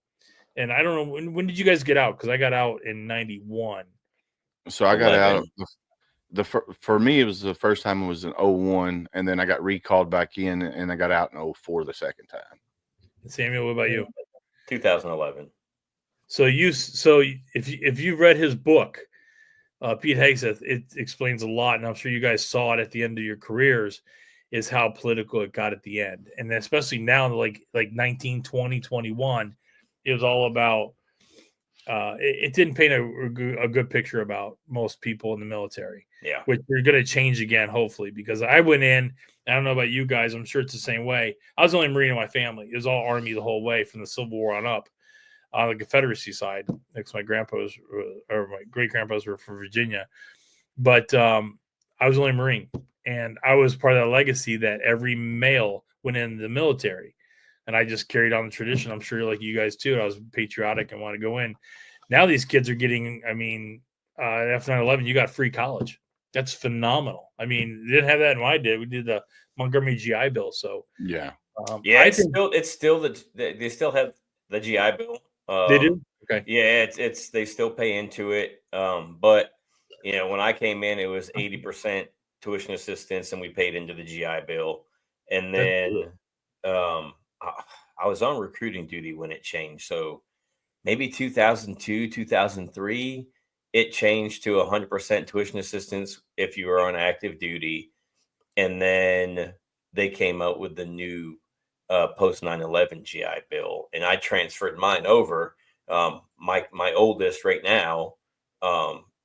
And I don't know, when did you guys get out? Because I got out in 91. So I got out. For me, it was the first time it was in 01, and then I got recalled back in, and I got out in 04 the second time. Samuel, what about you? 2011. So if you've read his book, Pete Hegseth, it explains a lot, and I'm sure you guys saw it at the end of your careers, is how political it got at the end. And especially now, like 19, 20, 21, it was all about, it didn't paint a good picture about most people in the military. Yeah. Which we're going to change again, hopefully, because I went in, I don't know about you guys, I'm sure it's the same way. I was the only Marine in my family. It was all Army the whole way from the Civil War on up. On the Confederacy side, next my great grandpas were from Virginia, but I was only Marine, and I was part of that legacy that every male went in the military, and I just carried on the tradition. I'm sure like you guys too. I was patriotic and wanted to go in. Now these kids are getting, after 9/11, you got free college. That's phenomenal. I mean, they didn't have that in my day. We did the Montgomery GI Bill, so yeah, they still have the GI Bill. They do. Okay. Yeah, it's they still pay into it. But when I came in, it was 80% tuition assistance, and we paid into the GI Bill. And then I was on recruiting duty when it changed. So maybe 2002, 2003, it changed to 100% tuition assistance if you were on active duty. And then they came out with the new post 9/11 GI Bill, and I transferred mine over. My oldest right now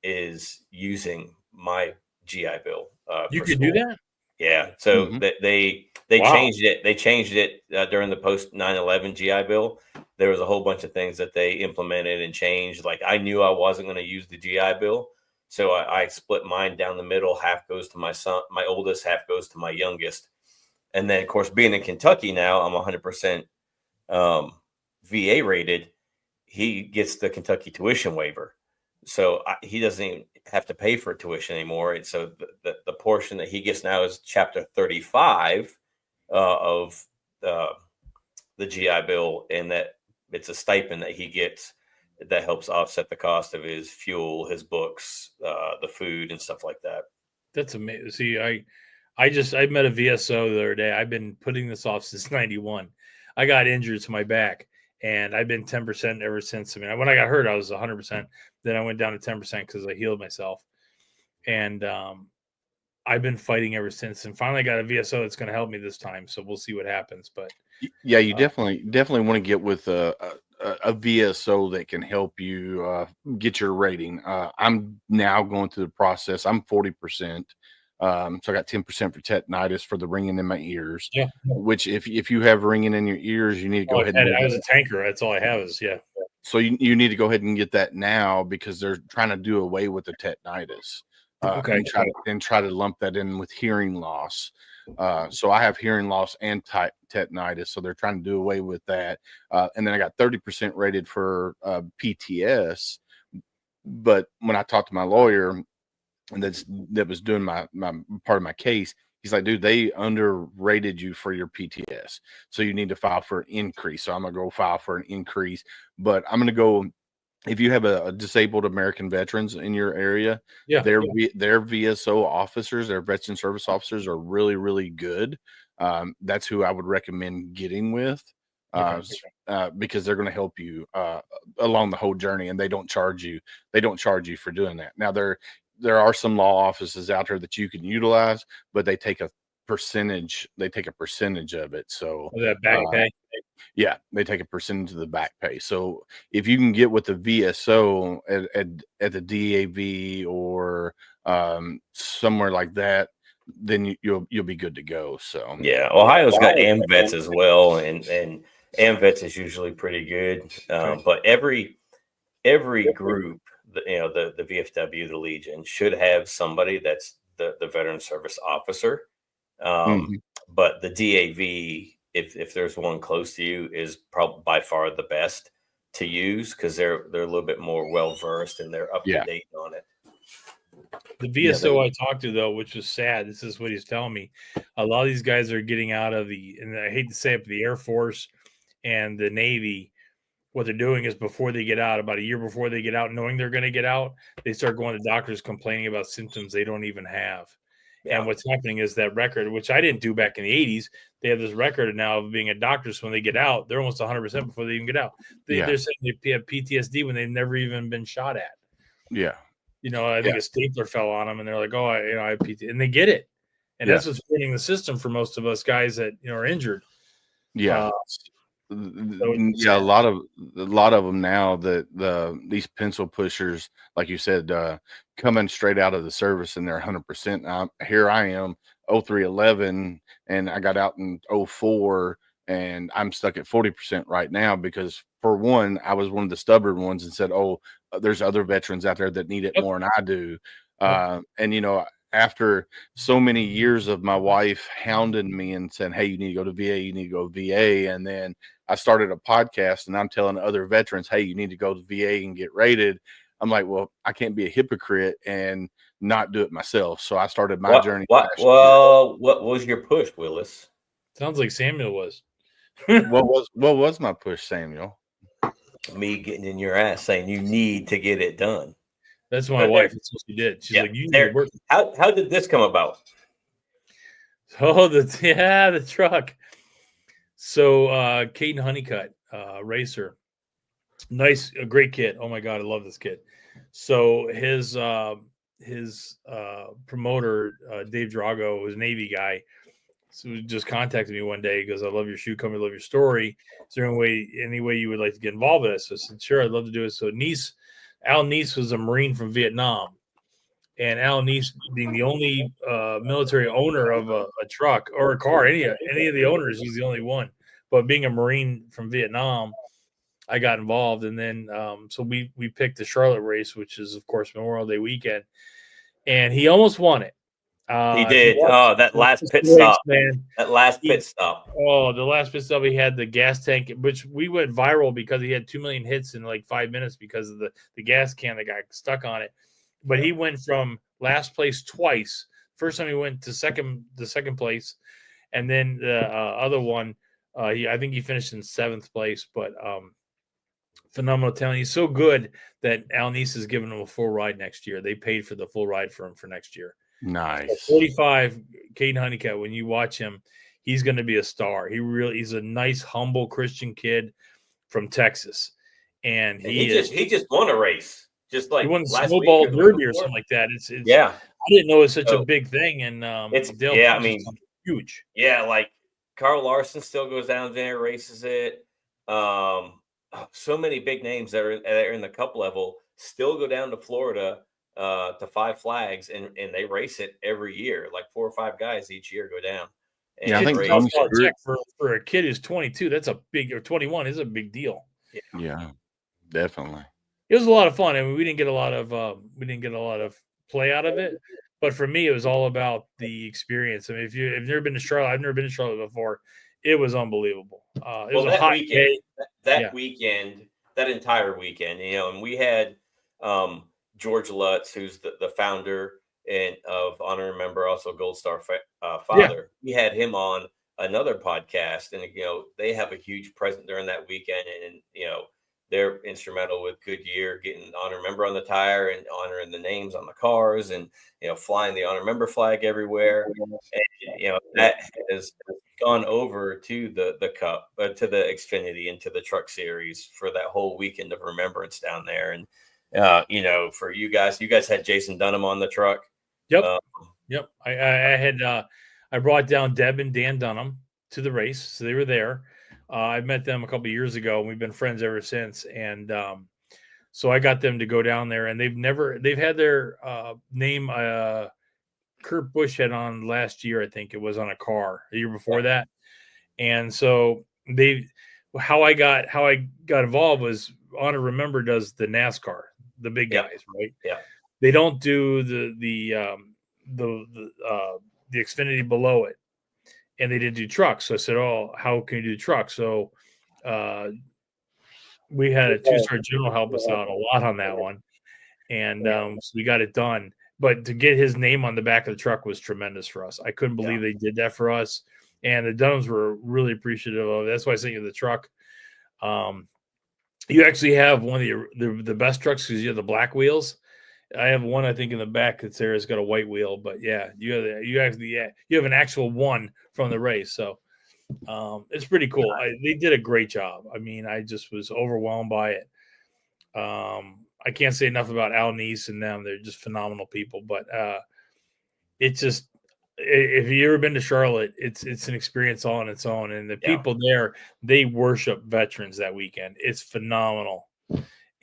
is using my GI Bill. You could do that? Yeah. So they Wow. changed it. They changed it during the post 9/11 GI Bill. There was a whole bunch of things that they implemented and changed. Like I knew I wasn't going to use the GI Bill, so I split mine down the middle. Half goes to my son, my oldest, half goes to my youngest. And then, of course, being in Kentucky now, I'm 100% VA rated. He gets the Kentucky tuition waiver. So he doesn't even have to pay for tuition anymore. And so the portion that he gets now is Chapter 35 of the GI Bill, and that it's a stipend that he gets that helps offset the cost of his fuel, his books, the food, and stuff like that. That's amazing. See, I met a VSO the other day. I've been putting this off since 91. I got injured to my back, and I've been 10% ever since. I mean, when I got hurt, I was 100%. Then I went down to 10% because I healed myself. And I've been fighting ever since. And finally I got a VSO that's going to help me this time. So we'll see what happens. But yeah, you definitely want to get with a VSO that can help you get your rating. I'm now going through the process. I'm 40%. So I got 10% for tetanitis for the ringing in my ears. Yeah. Which if you have ringing in your ears, you need to go ahead. I was a tanker. That's all I have is So you need to go ahead and get that now because they're trying to do away with the tetanitis. Okay. And try to lump that in with hearing loss. So I have hearing loss and tetanitis. So they're trying to do away with that. And then I got 30% rated for PTS. But when I talked to my lawyer, and that was doing my part of my case, he's like, dude, they underrated you for your PTS. So you need to file for an increase. So I'm going to go file for an increase. But I'm going to go, if you have a disabled American veterans in your area, their VSO officers, their veteran service officers are really, really good. That's who I would recommend getting with. Because they're going to help you along the whole journey, and they don't charge you for doing that. Now there are some law offices out there that you can utilize, but they take a percentage of it. So that back pay. Yeah, they take a percentage of the back pay. So if you can get with the VSO at the DAV or somewhere like that, then you'll be good to go. So yeah, Ohio's got AMVETS as well, and AMVETS is usually pretty good. But every group, the VFW, the Legion, should have somebody that's the veteran service officer. But the DAV, if there's one close to you, is probably by far the best to use because they're a little bit more well versed and they're up to date on it. The VSO I talked to, though, which was sad, this is what he's telling me. A lot of these guys are getting out of and I hate to say it, but the Air Force and the Navy. What they're doing is before they get out, about a year before they get out, knowing they're going to get out, they start going to doctors complaining about symptoms they don't even have. Yeah. And what's happening is that record, which I didn't do back in the 80s, they have this record now of being a doctor. So when they get out, they're almost 100% before they even get out. They're saying they have PTSD when they've never even been shot at. Yeah. I think a stapler fell on them and they're like, oh, I have PTSD. And they get it. And that's what's ruining the system for most of us guys that are injured. Yeah. A lot of them now that these pencil pushers, like you said, coming straight out of the service and they're 100%. Here I am, 0311, and I got out in 04, and I'm stuck at 40% right now because, for one, I was one of the stubborn ones and said, "Oh, there's other veterans out there that need it more than I do," and after so many years of my wife hounding me and saying, "Hey, you need to go to VA, you need to go to VA," and then I started a podcast and I'm telling other veterans, "Hey, you need to go to VA and get rated." I'm like, well, I can't be a hypocrite and not do it myself. So I started my journey. What was your push, Willis? Sounds like Samuel was. What was my push, Samuel? Me getting in your ass saying you need to get it done. That's my wife. That's what she did. She's like, "You need to work." How did this come about? Oh, the truck. So Caden Honeycutt, racer, a great kid. Oh my God, I love this kid. So his promoter, Dave Drago, was a Navy guy. So he just contacted me one day. He goes, "I love your shoe company, I love your story. Is there any way you would like to get involved with this?" So I said, "Sure, I'd love to do it." So Al Neese was a Marine from Vietnam, and Al Neese being the only military owner of a truck or a car, any of the owners, he's the only one. But being a Marine from Vietnam, I got involved, and then so we picked the Charlotte race, which is of course Memorial Day weekend, and he almost won it. He did. Oh, that last pit stop, man. That last pit stop. Oh, the last pit stop, he had the gas tank, which we went viral because he had 2 million hits in like 5 minutes because of the gas can that got stuck on it. But he went from last place twice. First time he went to the second place, and then the other one, I think he finished in 7th place. But phenomenal talent. He's so good that Al Neese is giving him a full ride next year. They paid for the full ride for him for next year. Nice. 45, Caden Honeycutt, when you watch him, he's going to be a star. He's a nice, humble Christian kid from Texas. And he just won a race. Just like he won the Snowball Derby or something like that. It's yeah. I didn't know it was such a big thing. And it's Dale, yeah, I mean, huge. Yeah, like Carl Larson still goes down there, races it. So many big names that are in the cup level still go down to Florida to Five Flags, and they race it every year. Like 4 or 5 guys each year go down. And yeah, I think for a kid who's 22, that's a big, or 21 is a big deal. Yeah, definitely. It was a lot of fun. I mean, we didn't get a lot of play out of it, but for me, it was all about the experience. I mean, if you've never been to Charlotte, I've never been to Charlotte before. It was unbelievable. It was a hot day. That weekend, that entire weekend, and we had George Lutz, who's the founder of Honor and Remember, also Gold Star father. We had him on another podcast, and they have a huge present during that weekend, and they're instrumental with Goodyear getting Honor Remember on the tire and honoring the names on the cars, and flying the Honor Remember flag everywhere. And that has gone over to the Cup, to the Xfinity, and to the Truck Series for that whole weekend of remembrance down there. And for you guys had Jason Dunham on the truck. Yep. I brought down Deb and Dan Dunham to the race, so they were there. I met them a couple of years ago, and we've been friends ever since. And so I got them to go down there, and they've had their name. Kurt Busch had on last year, I think it was, on a car the year before that. And so how I got involved was Honor Remember does the NASCAR, the big guys, right? Yeah. They don't do the Xfinity below it. And they didn't do trucks. So I said, "Oh, how can you do trucks?" So we had a 2-star general help us out a lot on that one. And so we got it done. But to get his name on the back of the truck was tremendous for us. I couldn't believe they did that for us. And the Dunhams were really appreciative of it. That's why I sent you the truck. You actually have one of the best trucks because you have the black wheels. I have one, I think, in the back that's there. It's got a white wheel, but you have an actual one from the race. So it's pretty cool. They did a great job. I mean, I just was overwhelmed by it. I can't say enough about Al Neese and them. They're just phenomenal people. But it's just, if you've ever been to Charlotte, it's an experience all on its own. And the people there, they worship veterans that weekend. It's phenomenal.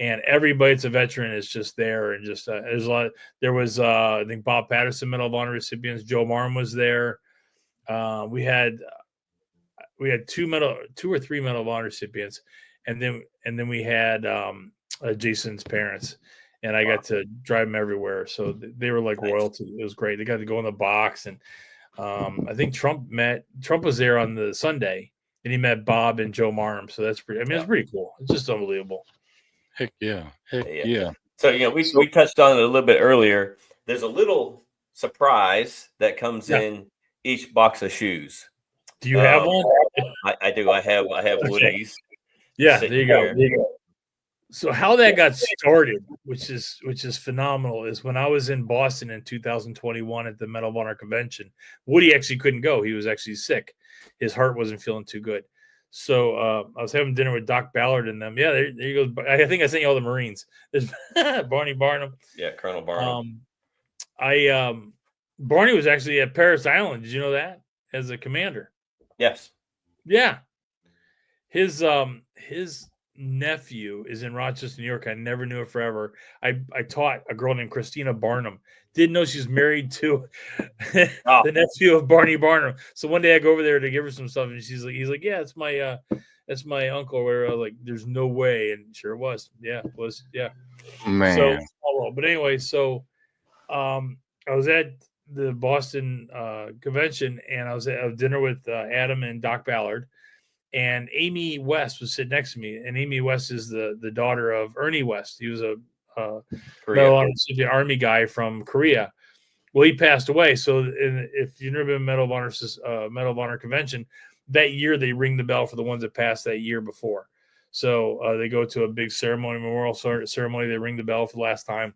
And everybody that's a veteran is just there, and just there's a lot. There was I think Bob Patterson, Medal of Honor recipients. Joe Marm was there. We had 2 or 3 Medal of Honor recipients, and then we had Jason's parents, and I got to drive them everywhere. So they were like royalty. It was great. They got to go in the box, and I think Trump was there on the Sunday, and he met Bob and Joe Marm. So that's pretty. I mean, it's pretty cool. It's just unbelievable. Heck yeah. So we touched on it a little bit earlier. There's a little surprise that comes in each box of shoes. Do you have one? I do. I have Woody's. Yeah, there you go. So how that got started, which is phenomenal, is when I was in Boston in 2021 at the Medal of Honor convention. Woody actually couldn't go. He was actually sick. His heart wasn't feeling too good. So I was having dinner with Doc Ballard and them. Yeah, there you go. I think I sent you all the Marines. There's Barney Barnum. Yeah, Colonel Barnum. Barney was actually at Paris Island. Did you know that? As a commander. Yes. Yeah. His nephew is in Rochester, New York. I never knew it forever. I taught a girl named Christina Barnum. Didn't know she's married to the nephew of Barney Barnum. So one day I go over there to give her some stuff, and he's like, yeah, it's that's my uncle. Where I was like, there's no way, and sure it was. Yeah, it was. Yeah, Man. So, but anyway, so I was at the Boston convention, and I was at dinner with Adam and Doc Ballard. And Amy West was sitting next to me, and Amy West is the daughter of Ernie West. He was a Medal of Honor Recipient Army guy from Korea. Well, he passed away. So, if you've never been Medal of Honor convention, that year they ring the bell for the ones that passed that year before. So they go to a big ceremony, memorial ceremony. They ring the bell for the last time.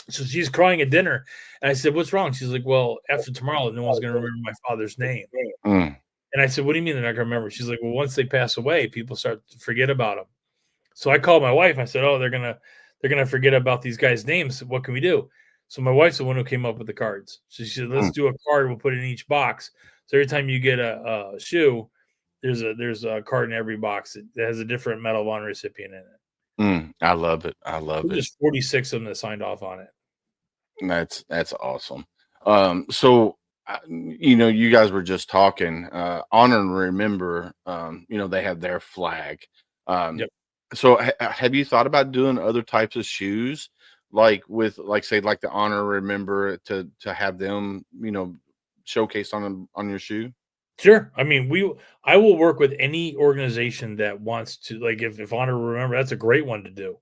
So she's crying at dinner, and I said, "What's wrong?" She's like, "Well, after tomorrow, no one's going to remember my father's name." Mm. And I said, "What do you mean they're not going to remember?" She's like, "Well, once they pass away, people start to forget about them." So I called my wife. I said, "Oh, they're gonna forget about these guys' names. What can we do?" So my wife's the one who came up with the cards. So she said, "Let's do a card. We'll put it in each box. So every time you get a shoe, there's a card in every box that has a different Medal of Honor recipient in it." I love it. I love it. There's 46 of them that signed off on it. That's awesome. So you guys were just talking honor and remember. They have their flag. Yep. So have you thought about doing other types of shoes, like say the honor and remember to have them showcased on your shoe? Sure. I mean, I will work with any organization that wants to, like, if honor and remember, that's a great one to do.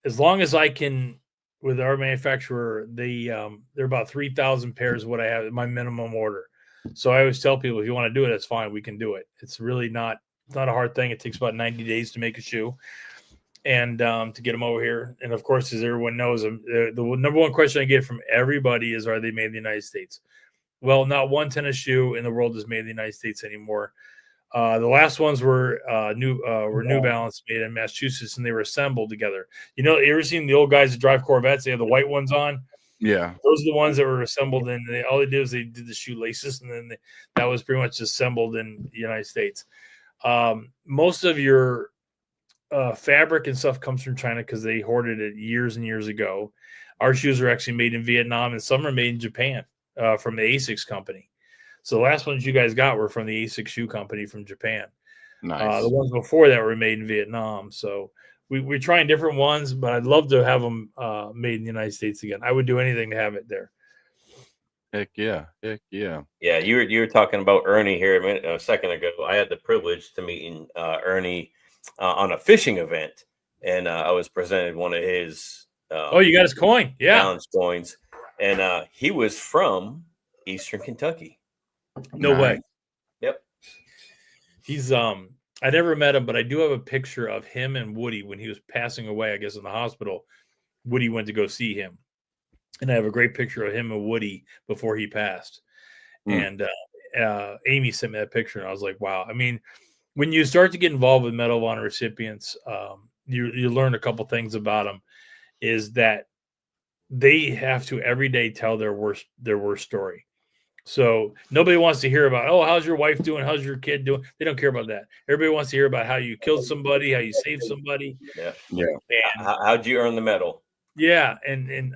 As long as I can. With our manufacturer, they're about 3,000 pairs. What I have in my minimum order. So I always tell people, if you want to do it, that's fine. We can do it. It's really not a hard thing. It takes about 90 days to make a shoe, and to get them over here. And of course, as everyone knows, the number one question I get from everybody is, "Are they made in the United States?" Well, not one tennis shoe in the world is made in the United States anymore. The last ones were New Balance, made in Massachusetts, and they were assembled together. You ever seen the old guys that drive Corvettes? They have the white ones on. Yeah, those are the ones that were assembled, and all they did was they did the shoelaces, and then that was pretty much assembled in the United States. Most of your fabric and stuff comes from China because they hoarded it years and years ago. Our shoes are actually made in Vietnam, and some are made in Japan from the ASICS company. So the last ones you guys got were from the ASIC shoe company from Japan. Nice. The ones before that were made in Vietnam. So we're trying different ones, but I'd love to have them made in the United States again. I would do anything to have it there. Heck yeah. Heck yeah. Yeah, you were talking about Ernie here a second ago. I had the privilege to meet Ernie on a fishing event, and I was presented one of his. You got his coin? Yeah, challenge coins, and he was from Eastern Kentucky. No way. Yep. He's I never met him, but I do have a picture of him and Woody when he was passing away, I guess, in the hospital. Woody went to go see him. And I have a great picture of him and Woody before he passed. And Amy sent me that picture, and I was like, wow. I mean, when you start to get involved with Medal of Honor recipients, you learn a couple things about them, is that they have to every day tell their worst story. So nobody wants to hear about, "Oh, how's your wife doing? How's your kid doing?" They don't care about that. Everybody wants to hear about how you killed somebody, how you saved somebody. Yeah. And how'd you earn the medal? Yeah. And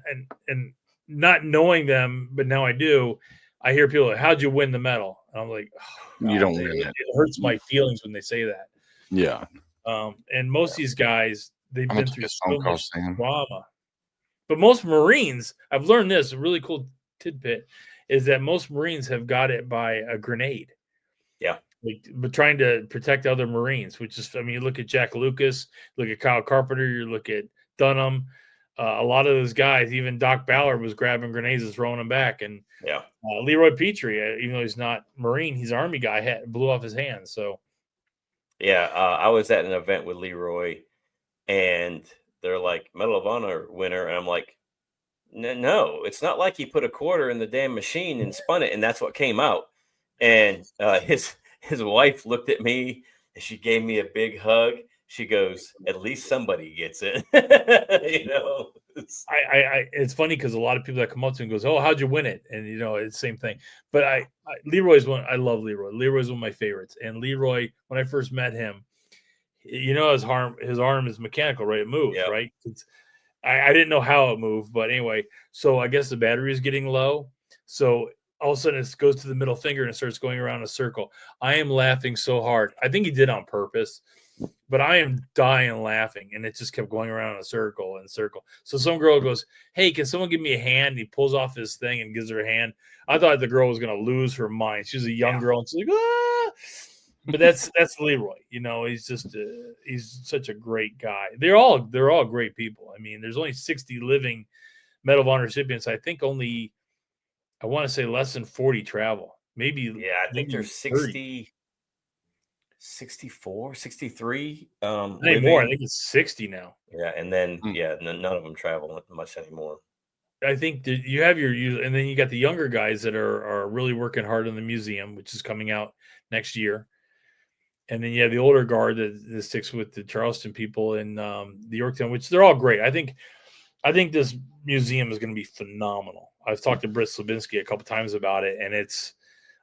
not knowing them, but now I do, I hear people like, "How'd you win the medal?" And I'm like, oh, you don't win it. It hurts my feelings when they say that. Yeah. And most of these guys, they've been through so much trauma. But most Marines, I've learned this, a really cool tidbit, is that most Marines have got it by a grenade. Yeah. But trying to protect other Marines, which is, I mean, you look at Jack Lucas, look at Kyle Carpenter, you look at Dunham. A lot of those guys, even Doc Ballard was grabbing grenades and throwing them back. And Leroy Petrie, even though he's not Marine, he's an Army guy, blew off his hands. So, yeah, I was at an event with Leroy, and they're like, "Medal of Honor winner," and I'm like, "No, it's not like he put a quarter in the damn machine and spun it, and that's what came out." And his his wife looked at me and she gave me a big hug. She goes, "At least somebody gets it." It's funny because a lot of people that come up to me goes, "Oh, how'd you win it?" And it's the same thing. But Leroy's one. I love Leroy. Leroy's one of my favorites. And Leroy, when I first met him, his arm is mechanical, right? It moves, right? I didn't know how it moved, but anyway. So I guess the battery is getting low. So all of a sudden it goes to the middle finger and it starts going around a circle. I am laughing so hard. I think he did on purpose. But I am dying laughing, and it just kept going around in a circle and circle. So some girl goes, "Hey, can someone give me a hand?" And he pulls off his thing and gives her a hand. I thought the girl was going to lose her mind. She's a young girl, and she's like, "Ah!" But that's Leroy. He's just he's such a great guy. They're all great people. I mean, there's only 60 living Medal of Honor recipients. I think only, I want to say less than 40 travel. Maybe I think there's 60. 64, 63. More. I think it's 60 now. Yeah, and then none of them travel much anymore. I think that you have and then you got the younger guys that are really working hard in the museum, which is coming out next year. And then you have the older guard that sticks with the Charleston people and the Yorktown, which they're all great. I think this museum is going to be phenomenal. I've talked to Britt Slabinski a couple times about it, and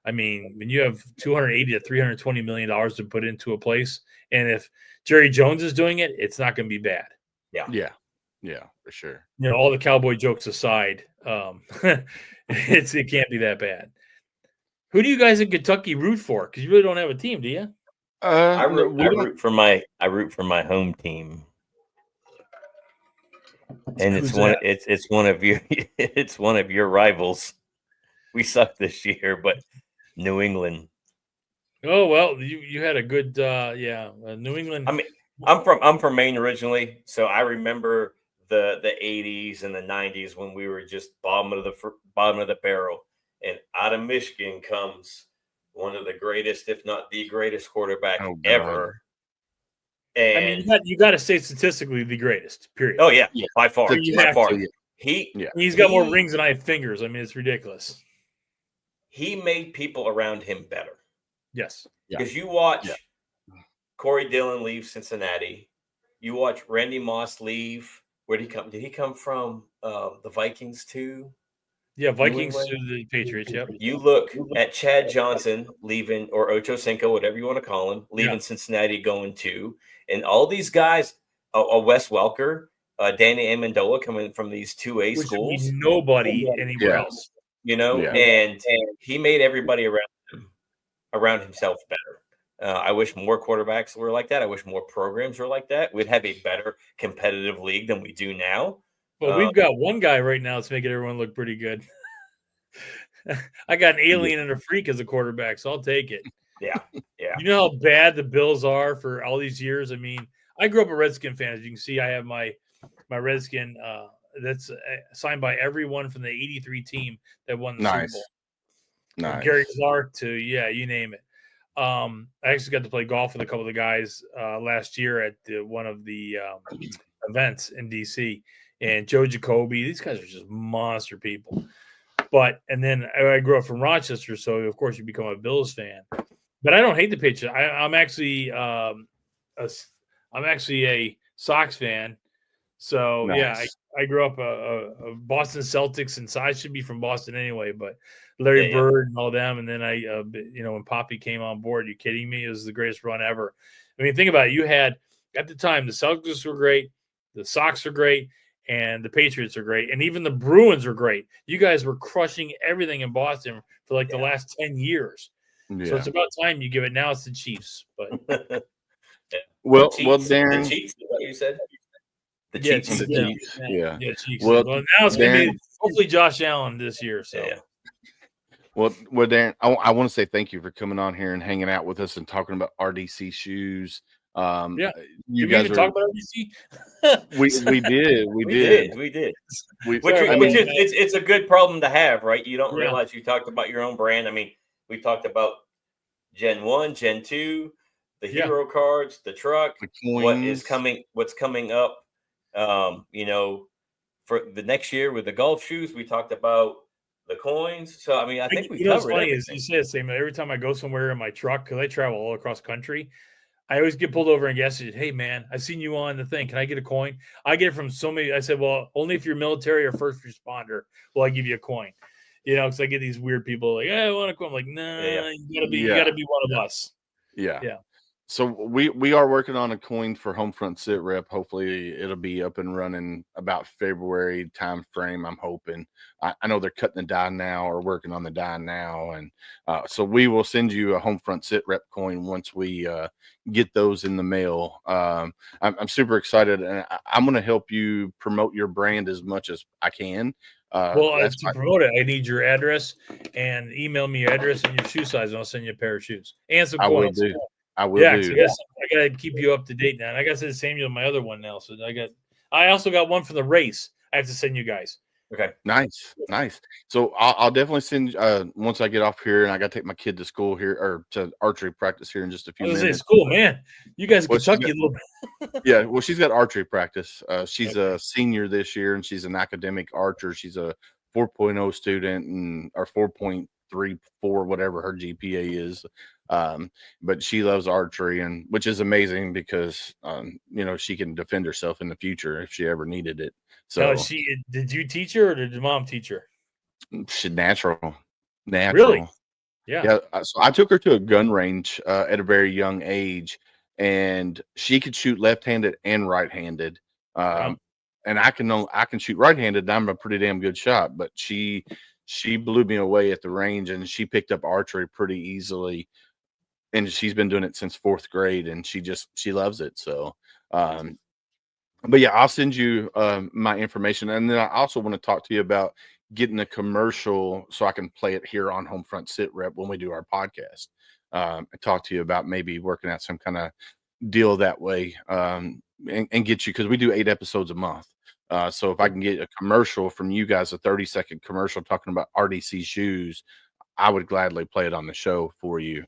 when you have $280 to $320 million to put into a place, and if Jerry Jones is doing it, it's not going to be bad. Yeah, for sure. All the cowboy jokes aside, it can't be that bad. Who do you guys in Kentucky root for? Because you really don't have a team, do you? I root for my home team, and it's one of your rivals. We suck this year, but New England. Oh well, you had a good New England. I mean, I'm from Maine originally, so I remember the 80s and the 90s when we were just bottom of the barrel, and out of Michigan comes one of the greatest, if not the greatest quarterback ever. And you got to say statistically the greatest. Period. Oh yeah, by far. By far. He's got more rings than I have fingers. I mean, it's ridiculous. He made people around him better. Yes. Because you watch Corey Dillon leave Cincinnati. You watch Randy Moss leave. Where did he come? Did he come from the Vikings too? Yeah, Vikings to the Patriots. Yep. You look at Chad Johnson leaving, or Ocho Cinco, whatever you want to call him, leaving Cincinnati, going to, and all these guys, Wes Welker, Danny Amendola, coming from these 2A schools. Nobody anywhere else. And he made everybody around himself better. I wish more quarterbacks were like that. I wish more programs were like that. We'd have a better competitive league than we do now. Well, we've got one guy right now that's making everyone look pretty good. I got an alien and a freak as a quarterback, so I'll take it. Yeah. You know how bad the Bills are for all these years? I mean, I grew up a Redskin fan. As you can see, I have my Redskin that's signed by everyone from the 83 team that won the Super Bowl. Nice. From Gary Clark to, you name it. I actually got to play golf with a couple of the guys last year at one of the events in D.C., and Joe Jacoby. These guys are just monster people. And then I grew up from Rochester, so of course you become a Bills fan. But I don't hate the Patriots. I'm actually a Sox fan. So nice. I grew up a Boston Celtics, and so I should be from Boston anyway. But Larry Bird and all them, and then when Poppy came on board, you kidding me? It was the greatest run ever. I mean, think about it. You had at the time the Celtics were great, the Sox are great, and the Patriots are great, and even the Bruins are great. You guys were crushing everything in Boston for the last 10 years. Yeah. So it's about time you give it. Now it's the Chiefs, but well, Darren, the Chiefs. Is what you said? The Chiefs. Chiefs. Yeah. Chiefs. Well, now it's going to be hopefully Josh Allen this year. So. Yeah. Well, Darren, I want to say thank you for coming on here and hanging out with us and talking about R.D.C shoes. You guys talk about R.D.C? we did. It's a good problem to have, right? You don't realize you talked about your own brand. I mean, we talked about Gen 1, Gen 2, the hero cards, the truck, what's coming up. For the next year with the golf shoes, we talked about the coins. So I mean, I think we You know what's covered funny is everything. you say the same. Every time I go somewhere in my truck, because I travel all across the country, I always get pulled over and guess, hey man, I seen you on the thing. Can I get a coin? I get it from so many. I said, well, only if you're military or first responder will I give you a coin. You know, because I get these weird people like, hey, I want a coin. I'm like, nah, you gotta be one of us. Yeah. Yeah. So we are working on a coin for HomeFront Sitrep. Hopefully it'll be up and running about February time frame. I'm hoping. I know they're cutting the die now or working on the die now, and so we will send you a HomeFront Sitrep coin once we get those in the mail. I'm super excited, and I'm going to help you promote your brand as much as I can. Well, That's to promote it, I need your address and email me your address and your shoe size, and I'll send you a pair of shoes and some I will coins. do. I will Yeah, do. I gotta keep you up to date now. And I gotta send Samuel my other one now. So I also got one for the race. I have to send you guys. Okay. Nice. So I'll definitely send once I get off here, and I got to take my kid to school here or to archery practice here in just a few I was minutes. it's cool, man. You guys in Well, Kentucky a little bit. Yeah, well, she's got archery practice. She's a senior this year, and she's an academic archer. She's a 4.0 student, and or 4.34, whatever her GPA is. But she loves archery, and which is amazing because she can defend herself in the future if she ever needed it. So Did you teach her or did your mom teach her? she's natural. Really? Yeah. So I took her to a gun range at a very young age, and she could shoot left-handed and right-handed. Wow. And I can shoot right-handed. And I'm a pretty damn good shot, but she blew me away at the range, and she picked up archery pretty easily. And she's been doing it since 4th grade, and she loves it. So, but yeah, I'll send you my information, and then I also want to talk to you about getting a commercial so I can play it here on HomeFront Sitrep when we do our podcast. And talk to you about maybe working out some kind of deal that way, and get you, because we do 8 episodes a month. So if I can get a commercial from you guys, a 30-second commercial talking about R.D.C shoes, I would gladly play it on the show for you.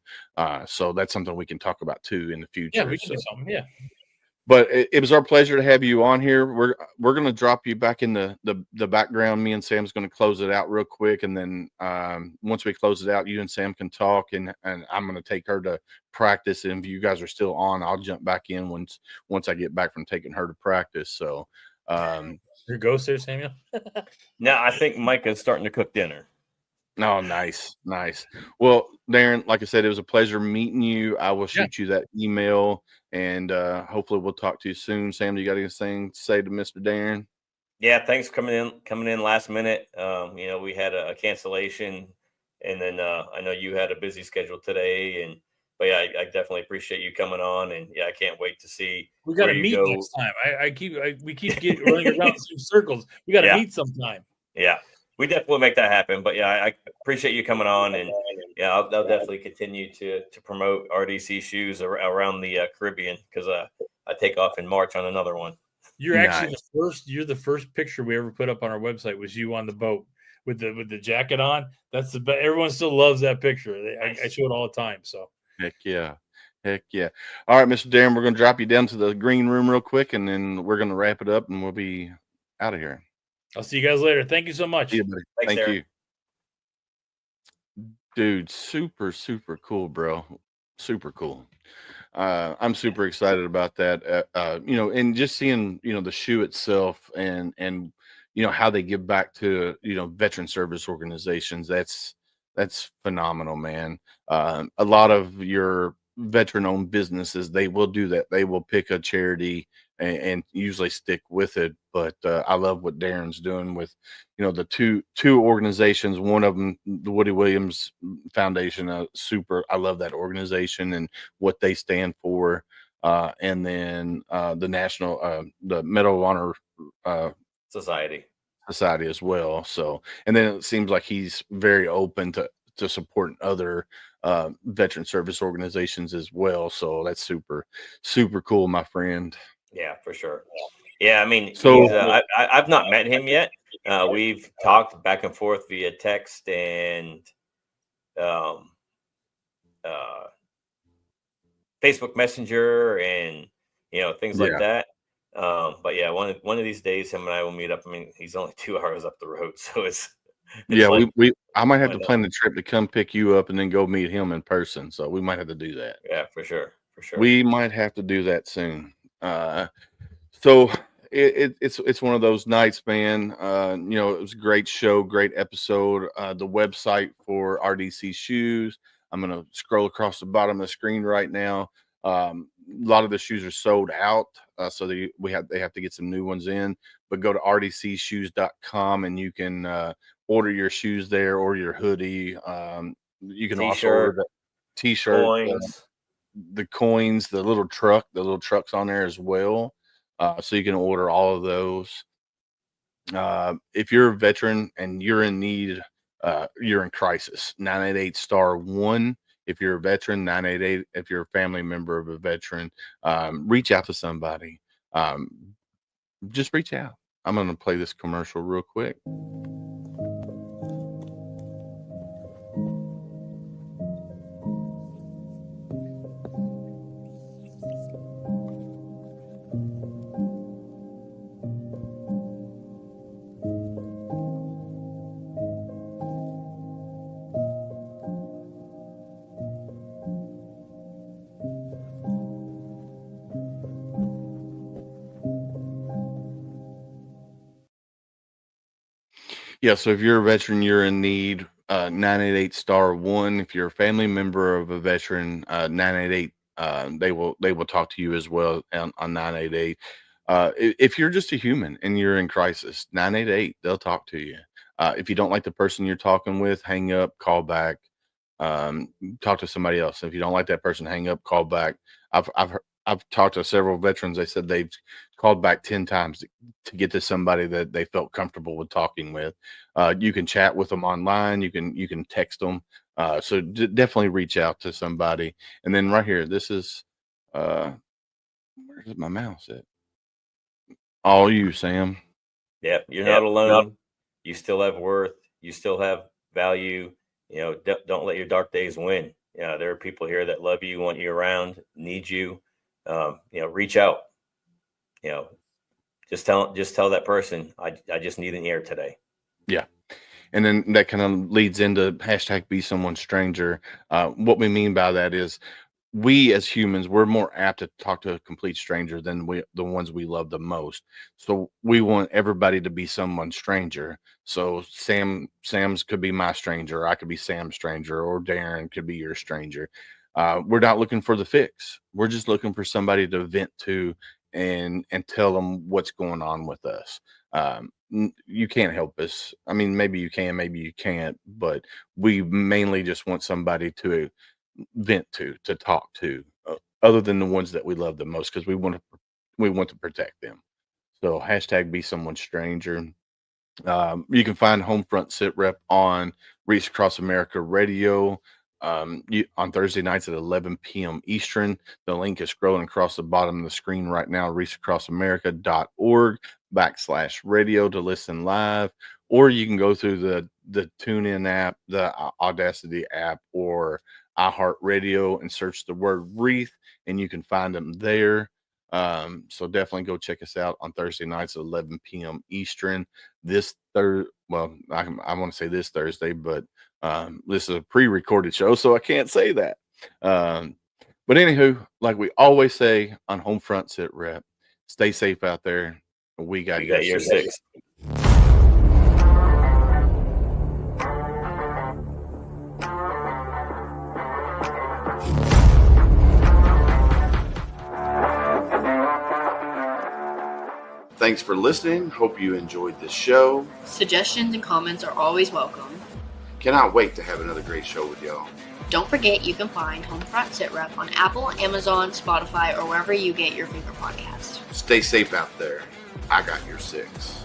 So that's something we can talk about too in the future. Yeah, we can do something. Yeah. But it was our pleasure to have you on here. We're going to drop you back in the background. Me and Sam's going to close it out real quick, and then once we close it out, you and Sam can talk, and I'm going to take her to practice. And if you guys are still on, I'll jump back in once I get back from taking her to practice. So Your ghost there, Samuel? Now I think Micah's starting to cook dinner. Oh, nice. Well, Darren, like I said, it was a pleasure meeting you. I will shoot you that email, and hopefully we'll talk to you soon. Sam, do you got anything to say to Mr. Darren? Yeah, thanks for coming in last minute. We had a cancellation, and then I know you had a busy schedule today, but yeah, I definitely appreciate you coming on, and yeah, I can't wait to see. We got to meet next time. We keep running around some circles. We got to meet sometime. Yeah. We definitely make that happen, but yeah, I appreciate you coming on, and yeah, I'll definitely continue to promote R.D.C shoes around the Caribbean, because I take off in March on another one. You're actually You're the first picture we ever put up on our website was you on the boat with the jacket on. That's the best. Everyone still loves that picture. I show it all the time. So heck yeah. All right, Mr. Darren, we're going to drop you down to the green room real quick, and then we're going to wrap it up, and we'll be out of here. I'll see you guys later. Thank you so much. See you, buddy. Thanks, Thank Darren. you. Dude, super, super cool, bro. Super cool. I'm super excited about that. And just seeing, the shoe itself and how they give back to, veteran service organizations. That's phenomenal, man. A lot of your veteran-owned businesses, they will do that. They will pick a charity and usually stick with it. But I love what Darren's doing with, the two organizations. One of them, the Woody Williams Foundation, I love that organization and what they stand for. And then the national, the Medal of Honor Society as well. So, and then it seems like he's very open to supporting other veteran service organizations as well. So that's super, super cool, my friend. Yeah, for sure. Yeah, I mean, so I've not met him yet. We've talked back and forth via text and Facebook Messenger and things like that. But yeah, one of these days, him and I will meet up. I mean, he's only 2 hours up the road, so Yeah, like, I might have why to not? plan the trip to come pick you up and then go meet him in person. So we might have to do that. Yeah, for sure. For sure. We might have to do that soon. So it's one of those nights, man. It was a great show, great episode. The website for R.D.C shoes. I'm gonna scroll across the bottom of the screen right now. A lot of the shoes are sold out, so they have to get some new ones in. But go to rdcshoes.com and you can order your shoes there or your hoodie. You can also order T-shirt, the t-shirt, coins. the coins, the little trucks on there as well. So you can order all of those. If you're a veteran and you're in need, you're in crisis, 988 star 1. If you're a veteran, 988. If you're a family member of a veteran, reach out to somebody. Just reach out. I'm going to play this commercial real quick. Yeah, so if you're a veteran, you're in need, 988 star 1. If you're a family member of a veteran, 988, they will talk to you as well on 988. If you're just a human and you're in crisis, 988, they'll talk to you. If you don't like the person you're talking with, hang up, call back, talk to somebody else. If you don't like that person, hang up, call back. I've talked to several veterans. They said they've called back 10 times to get to somebody that they felt comfortable with talking with. You can chat with them online. You can text them. So definitely reach out to somebody. And then right here, this is where's my mouse at? All you, Sam. Yep, you're not alone. You still have worth. You still have value. Don't let your dark days win. There are people here that love you, want you around, need you. Reach out. Just tell that person, I just need an ear today. Yeah. And then that kind of leads into hashtag be someone stranger. What we mean by that is we as humans, we're more apt to talk to a complete stranger than the ones we love the most. So we want everybody to be someone stranger. So Sam's could be my stranger. I could be Sam's stranger, or Darren could be your stranger. We're not looking for the fix. We're just looking for somebody to vent to and tell them what's going on with us. You can't help us. I mean, maybe you can, maybe you can't, but we mainly just want somebody to vent to talk to, other than the ones that we love the most, because we want to protect them. So hashtag be someone stranger. You can find HomeFront Sitrep on Reach Across America Radio on Thursday nights at 11 p.m. Eastern. The link is scrolling across the bottom of the screen right now, reachacrossamerica.org/radio to listen live, or you can go through the TuneIn app, the Audacity app, or iHeartRadio and search the word Wreath, and you can find them there. So definitely go check us out on Thursday nights at 11 p.m. Eastern. I want to say this Thursday, but this is a pre-recorded show, so I can't say that. But anywho, like we always say on HomeFront Sitrep, stay safe out there. We got your six. Thanks for listening. Hope you enjoyed the show. Suggestions and comments are always welcome. Cannot wait to have another great show with y'all. Don't forget you can find HomeFront Sitrep on Apple, Amazon, Spotify, or wherever you get your favorite podcast. Stay safe out there. I got your six.